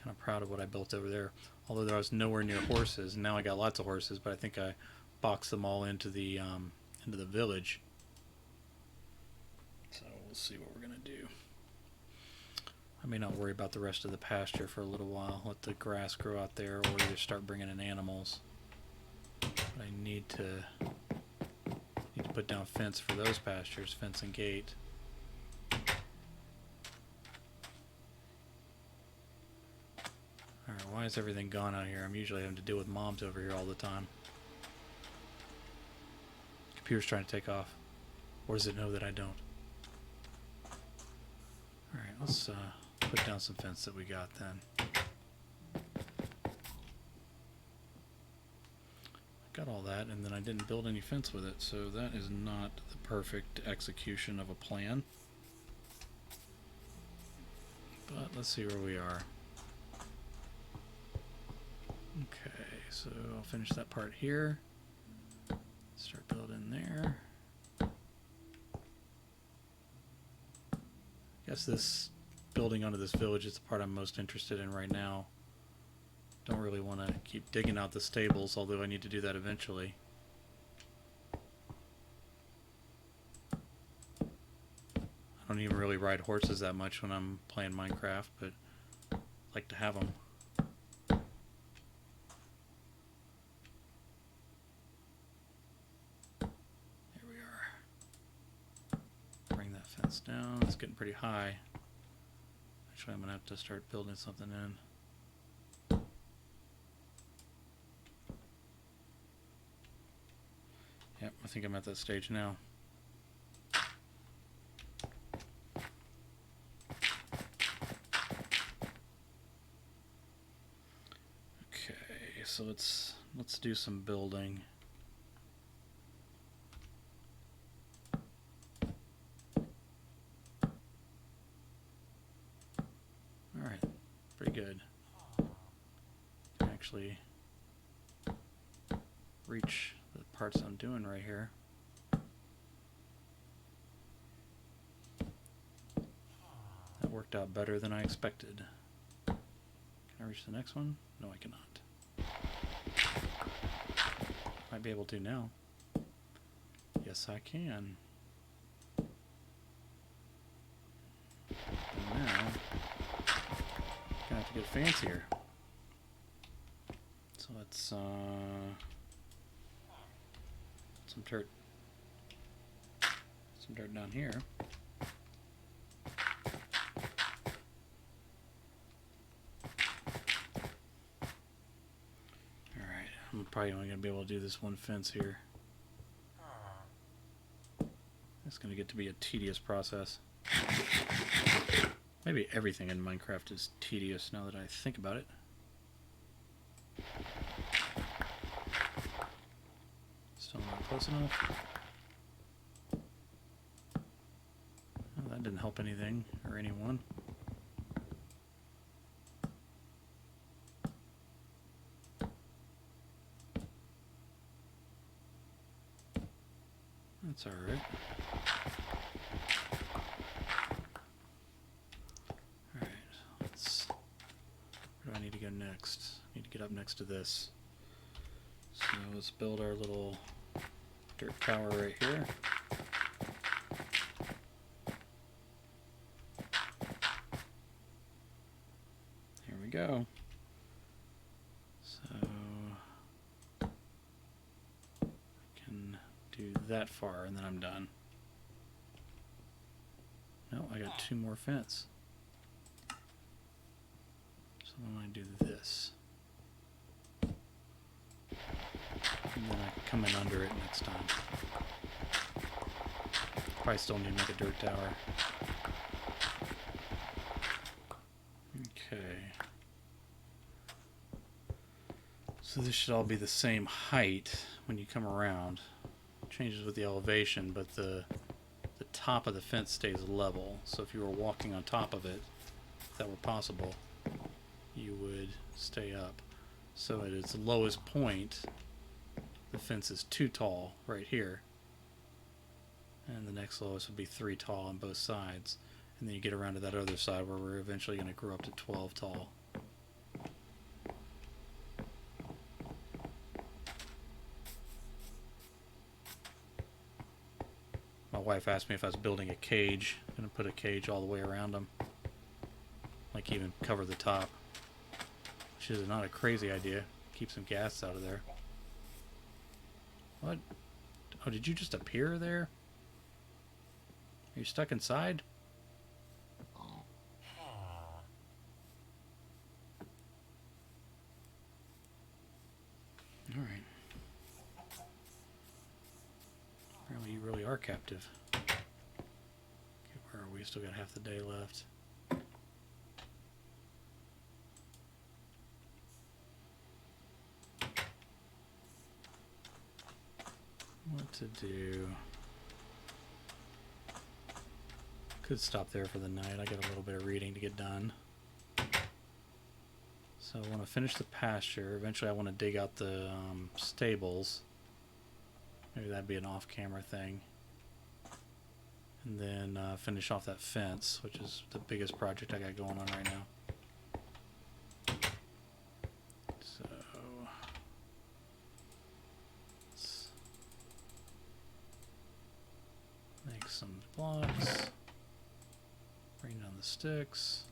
of proud of what I built over there. Although there was nowhere near horses, and now I got lots of horses, but I think I boxed them all into the village. So we'll see what we're gonna do. I may not worry about the rest of the pasture for a little while. Let the grass grow out there, or either start bringing in animals. But I need to put down fence for those pastures, fence and gate. Alright, why is everything gone out here? I'm usually having to deal with mobs over here all the time. Computer's trying to take off. Or does it know that I don't? Alright, let's put down some fence that we got then. Got all that, and then I didn't build any fence with it, so that is not the perfect execution of a plan. But let's see where we are. Okay, so I'll finish that part here. Start building there. I guess this building onto this village is the part I'm most interested in right now. Don't really want to keep digging out the stables, although I need to do that eventually. I don't even really ride horses that much when I'm playing Minecraft, but I like to have them. There we are. Bring that fence down. It's getting pretty high. Actually, I'm going to have to start building something in. Yep, I think I'm at that stage now. Okay, so let's do some building. Alright, pretty good. Can actually reach the parts I'm doing right here. That worked out better than I expected. Can I reach the next one? No, I cannot. Might be able to now. Yes, I can. And now, gonna have to get fancier. So let's some dirt down here. Alright, I'm probably only going to be able to do this one fence here. It's going to get to be a tedious process. Maybe everything in Minecraft is tedious now that I think about it. Still not close enough. Well, that didn't help anything or anyone. That's alright. Alright, where do I need to go next? I need to get up next to this. So let's build our little dirt tower right here. go. So I can do that far and then I'm done. No, I got 2 more fence. So I'm going to do this. And then I can come in under it next time. Probably still need to make a dirt tower. Okay. So this should all be the same height when you come around. Changes with the elevation, but the top of the fence stays level. So if you were walking on top of it, if that were possible, you would stay up. So at its lowest point, the fence is 2 tall right here. And the next lowest would be 3 tall on both sides. And then you get around to that other side where we're eventually going to grow up to 12 tall. My wife asked me if I was building a cage. I'm going to put a cage all the way around them. Like even cover the top. Which is not a crazy idea. Keep some gas out of there. What? Oh, did you just appear there? Are you stuck inside? Alright. Apparently you really are captive. Okay, where are we? Still got half the day left. What to do? Could stop there for the night. I got a little bit of reading to get done. So I want to finish the pasture. Eventually I want to dig out the stables. Maybe that'd be an off-camera thing. And then finish off that fence, which is the biggest project I got going on right now. So let's make some blocks. Bring down the sticks.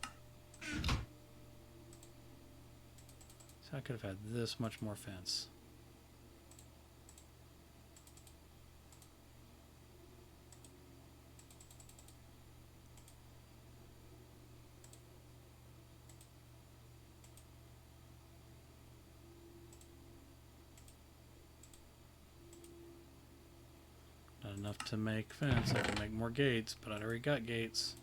So I could have had this much more fence. Not enough to make fence. I can make more gates, but I already got gates.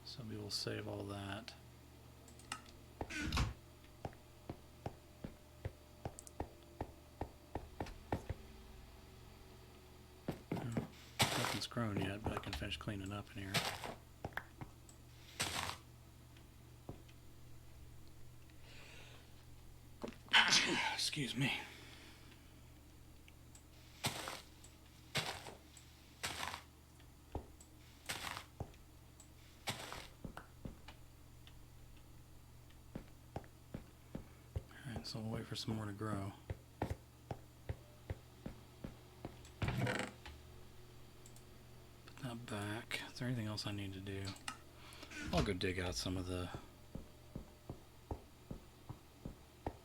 So we will save all that. Nothing's grown yet, but I can finish cleaning up in here. Excuse me. Alright, so we'll wait for some more to grow. Put that back. Is there anything else I need to do? I'll go dig out some of the...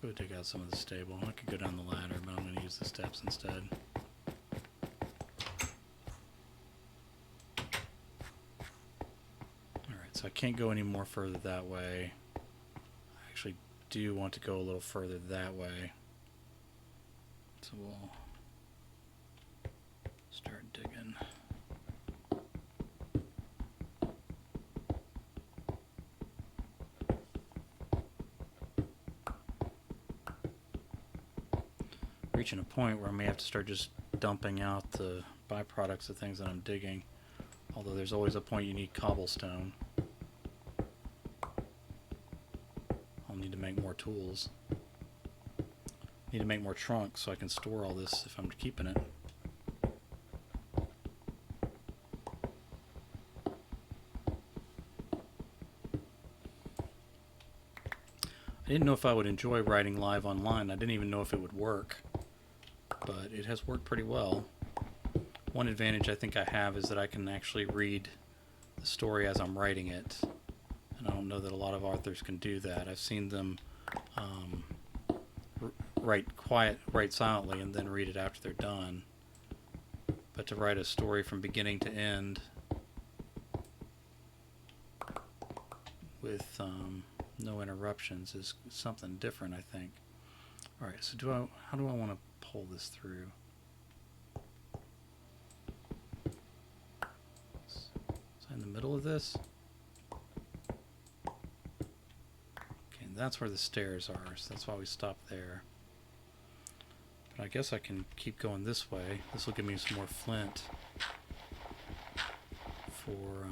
Go dig out some of the stable. I could go down the ladder, but I'm going to use the steps instead. Alright, so I can't go any more further that way. I actually do want to go a little further that way. So we'll start digging. Reaching a point where I may have to start just dumping out the byproducts of things that I'm digging. Although there's always a point you need cobblestone. I'll need to make more tools. Need to make more trunks so I can store all this if I'm keeping it. I didn't know if I would enjoy writing live online. I didn't even know if it would work. But it has worked pretty well. One advantage I think I have is that I can actually read the story as I'm writing it, and I don't know that a lot of authors can do that. I've seen them um, write silently, and then read it after they're done. But to write a story from beginning to end with no interruptions is something different, I think. All right, so how do I want to pull this through? So in the middle of this. Okay, and that's where the stairs are, so that's why we stopped there. But I guess I can keep going this way. This will give me some more flint for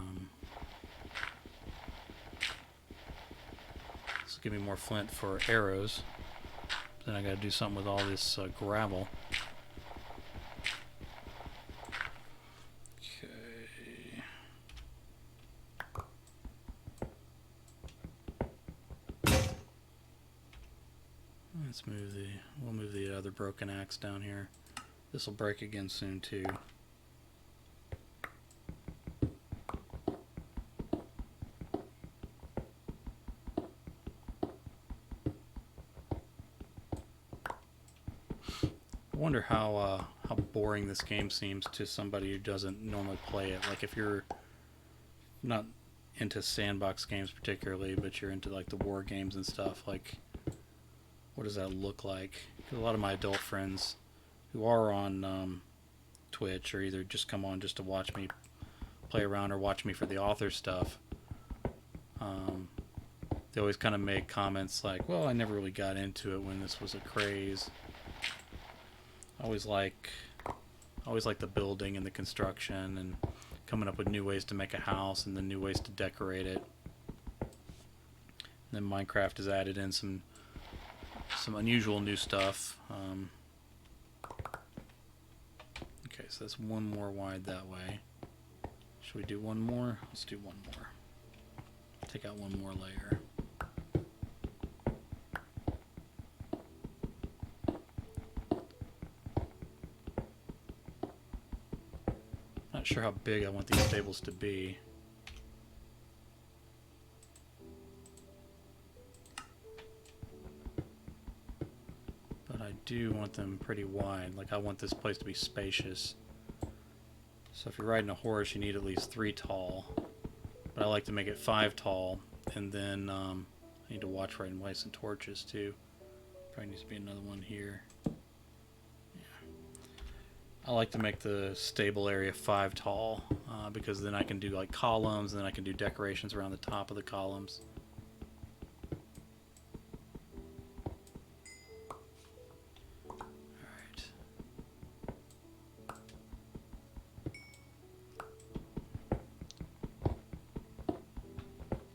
this will give me more flint for arrows. Then I gotta do something with all this gravel. Okay. We'll move the other broken axe down here. This will break again soon too. I wonder how boring this game seems to somebody who doesn't normally play it. Like if you're not into sandbox games particularly, but you're into like the war games and stuff, like what does that look like? 'Cause a lot of my adult friends who are on Twitch or either just come on just to watch me play around or watch me for the author stuff, they always kind of make comments like, well, I never really got into it when this was a craze. I always like the building and the construction and coming up with new ways to make a house and then new ways to decorate it. And then Minecraft has added in some unusual new stuff. Okay, so that's one more wide that way. Should we do one more? Let's do one more. Take out one more layer. Not sure how big I want these stables to be. But I do want them pretty wide. Like I want this place to be spacious. So if you're riding a horse, you need at least 3 tall. But I like to make it 5 tall. And then I need to watch where I can light some torches too. Probably needs to be another one here. I like to make the stable area 5 tall because then I can do like columns and then I can do decorations around the top of the columns. Alright.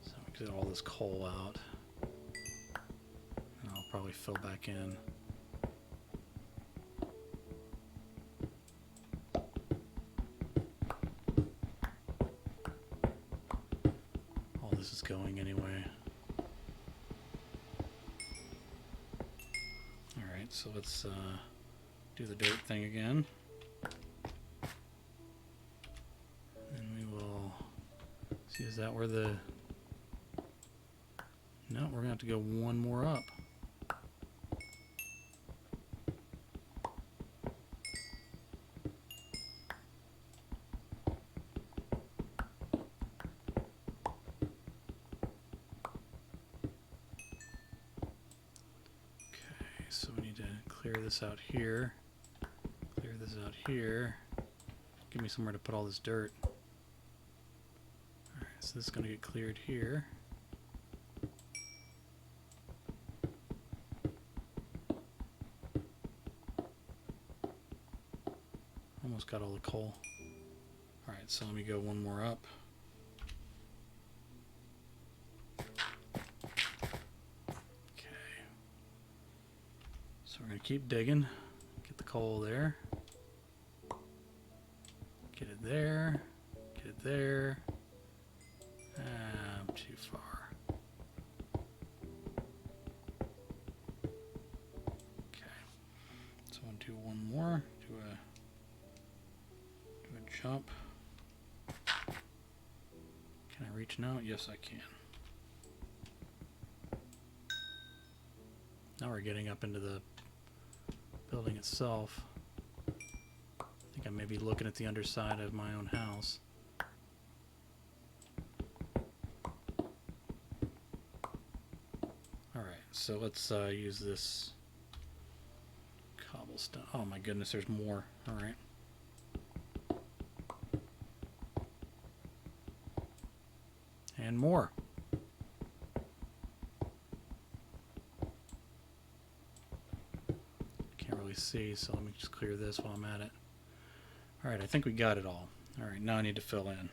So we get all this coal out and I'll probably fill back in. This is going anyway. Alright, so let's do the dirt thing again. And we will see, is that where the... No, we're gonna have to go one more up. So we need to clear this out here, clear this out here, give me somewhere to put all this dirt. Alright, so this is going to get cleared here. Almost got all the coal. Alright, so let me go one more up. So we're going to keep digging, get the coal there, get it there, get it there. I'm too far. Okay, so I'll do one more, do a jump. Can I reach now? Yes, I can. Now we're getting up into the building itself. I think I may be looking at the underside of my own house. Alright, so let's use this cobblestone. Oh my goodness, there's more. Alright. And more. Can't really see, so let me just clear this while I'm at it. Alright, I think we got it all. Alright, now I need to fill in.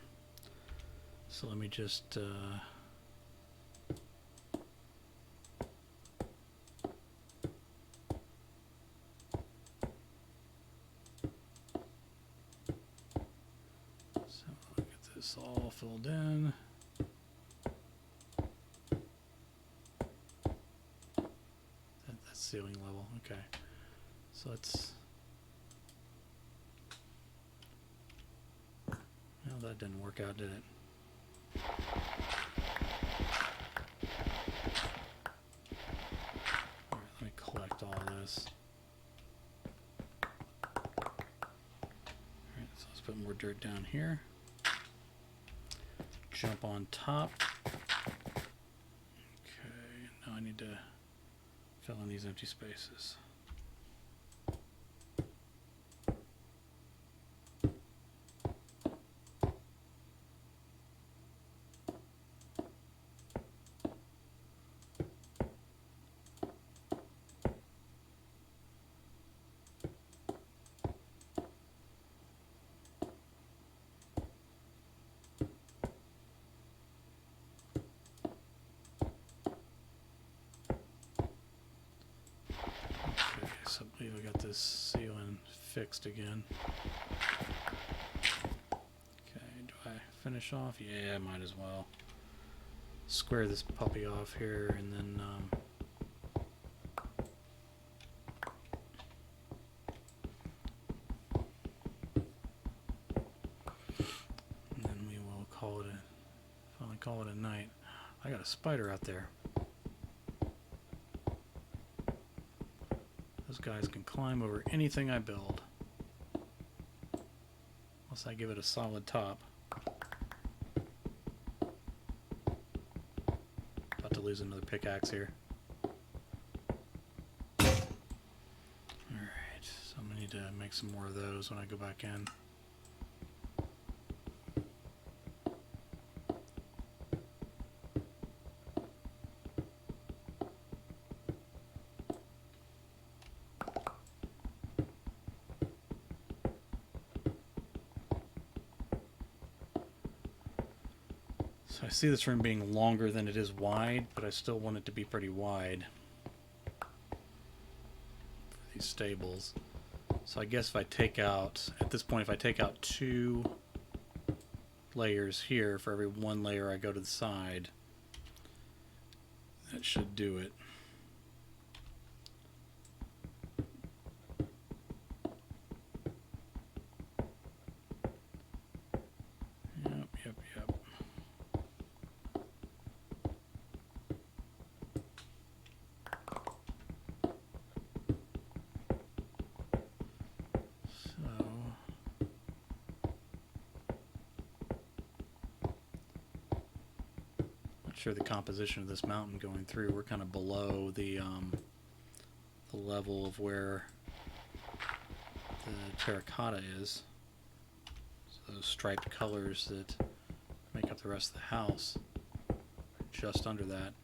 So let me just... So I'll get this all filled in. That's ceiling level, okay. So let's... Well, that didn't work out, did it? Alright, let me collect all this. Alright, so let's put more dirt down here. Jump on top. Okay, now I need to fill in these empty spaces. I believe I got this ceiling fixed again. Okay, do I finish off? Yeah, I might as well. Square this puppy off here and then we will finally call it a night. I got a spider out there. Those guys can climb over anything I build. Unless I give it a solid top. About to lose another pickaxe here. Alright, so I'm going to need to make some more of those when I go back in. So I see this room being longer than it is wide, but I still want it to be pretty wide for these stables. So I guess if I take out, at this point, if I take out 2 layers here for every 1 layer I go to the side, that should do it. Yep. Sure the composition of this mountain going through, we're kind of below the level of where the terracotta is. So those striped colors that make up the rest of the house are just under that.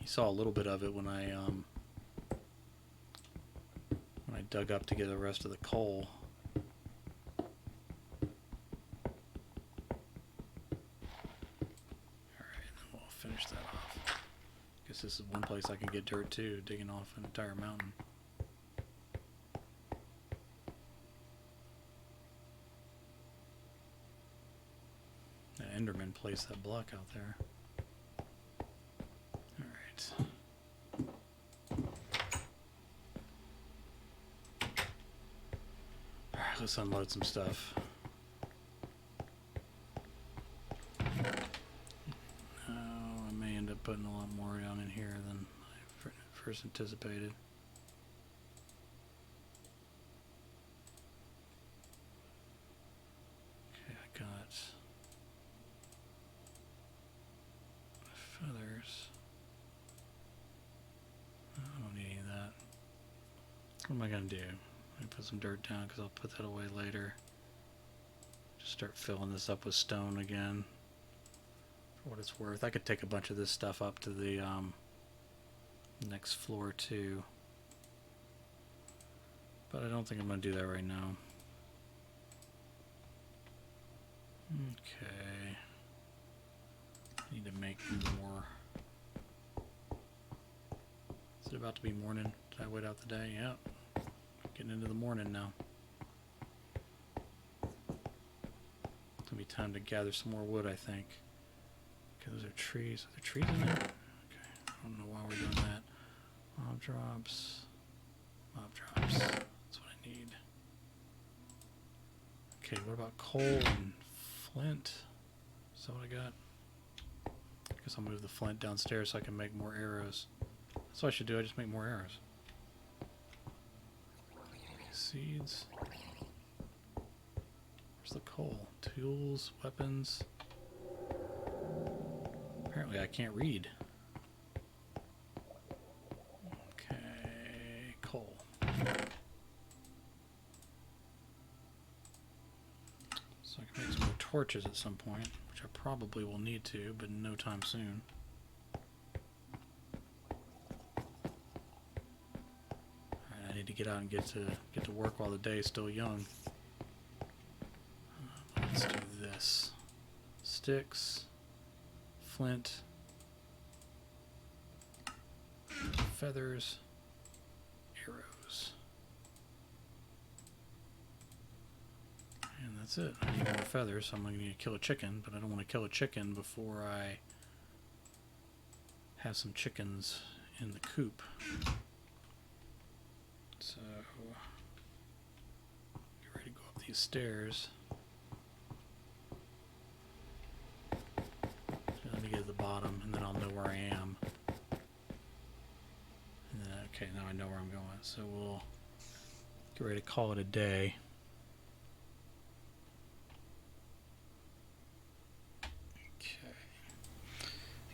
You saw a little bit of it when I dug up to get the rest of the coal. Finish that off. Guess this is one place I can get dirt too, digging off an entire mountain. That Enderman placed that block out there. Alright. Alright, let's unload some stuff. Putting a lot more down in here than I first anticipated. What am I going to do? Let me put some dirt down because I'll put that away later. Just start filling this up with stone again. For what it's worth. I could take a bunch of this stuff up to the next floor too. But I don't think I'm going to do that right now. Okay. I need to make more. Is it about to be morning? Did I wait out the day? Yep. Getting into the morning now. It's going to be time to gather some more wood, I think. Okay, those are trees. Are there trees in there? Okay. I don't know why we're doing that. Mob drops. Mob drops. That's what I need. Okay, what about coal and flint? Is that what I got? I guess I'll move the flint downstairs so I can make more arrows. That's what I should do. I just make more arrows. Seeds. Where's the coal? Tools, weapons. Apparently I can't read. Okay, coal. So I can make some more torches at some point, which I probably will need to, but no time soon. Alright, I need to get out and get to work while the day is still young. Let's do this. Sticks, flint, feathers, arrows. And that's it. I need more feathers, so I'm going to kill a chicken, but I don't want to kill a chicken before I have some chickens in the coop. So, get ready to go up these stairs. So let me get to the bottom, and then I'll know where I am. And then, okay, now I know where I'm going. So we'll get ready to call it a day.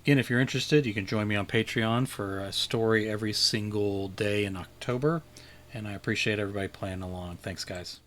Again, if you're interested, you can join me on Patreon for a story every single day in October. And I appreciate everybody playing along. Thanks, guys.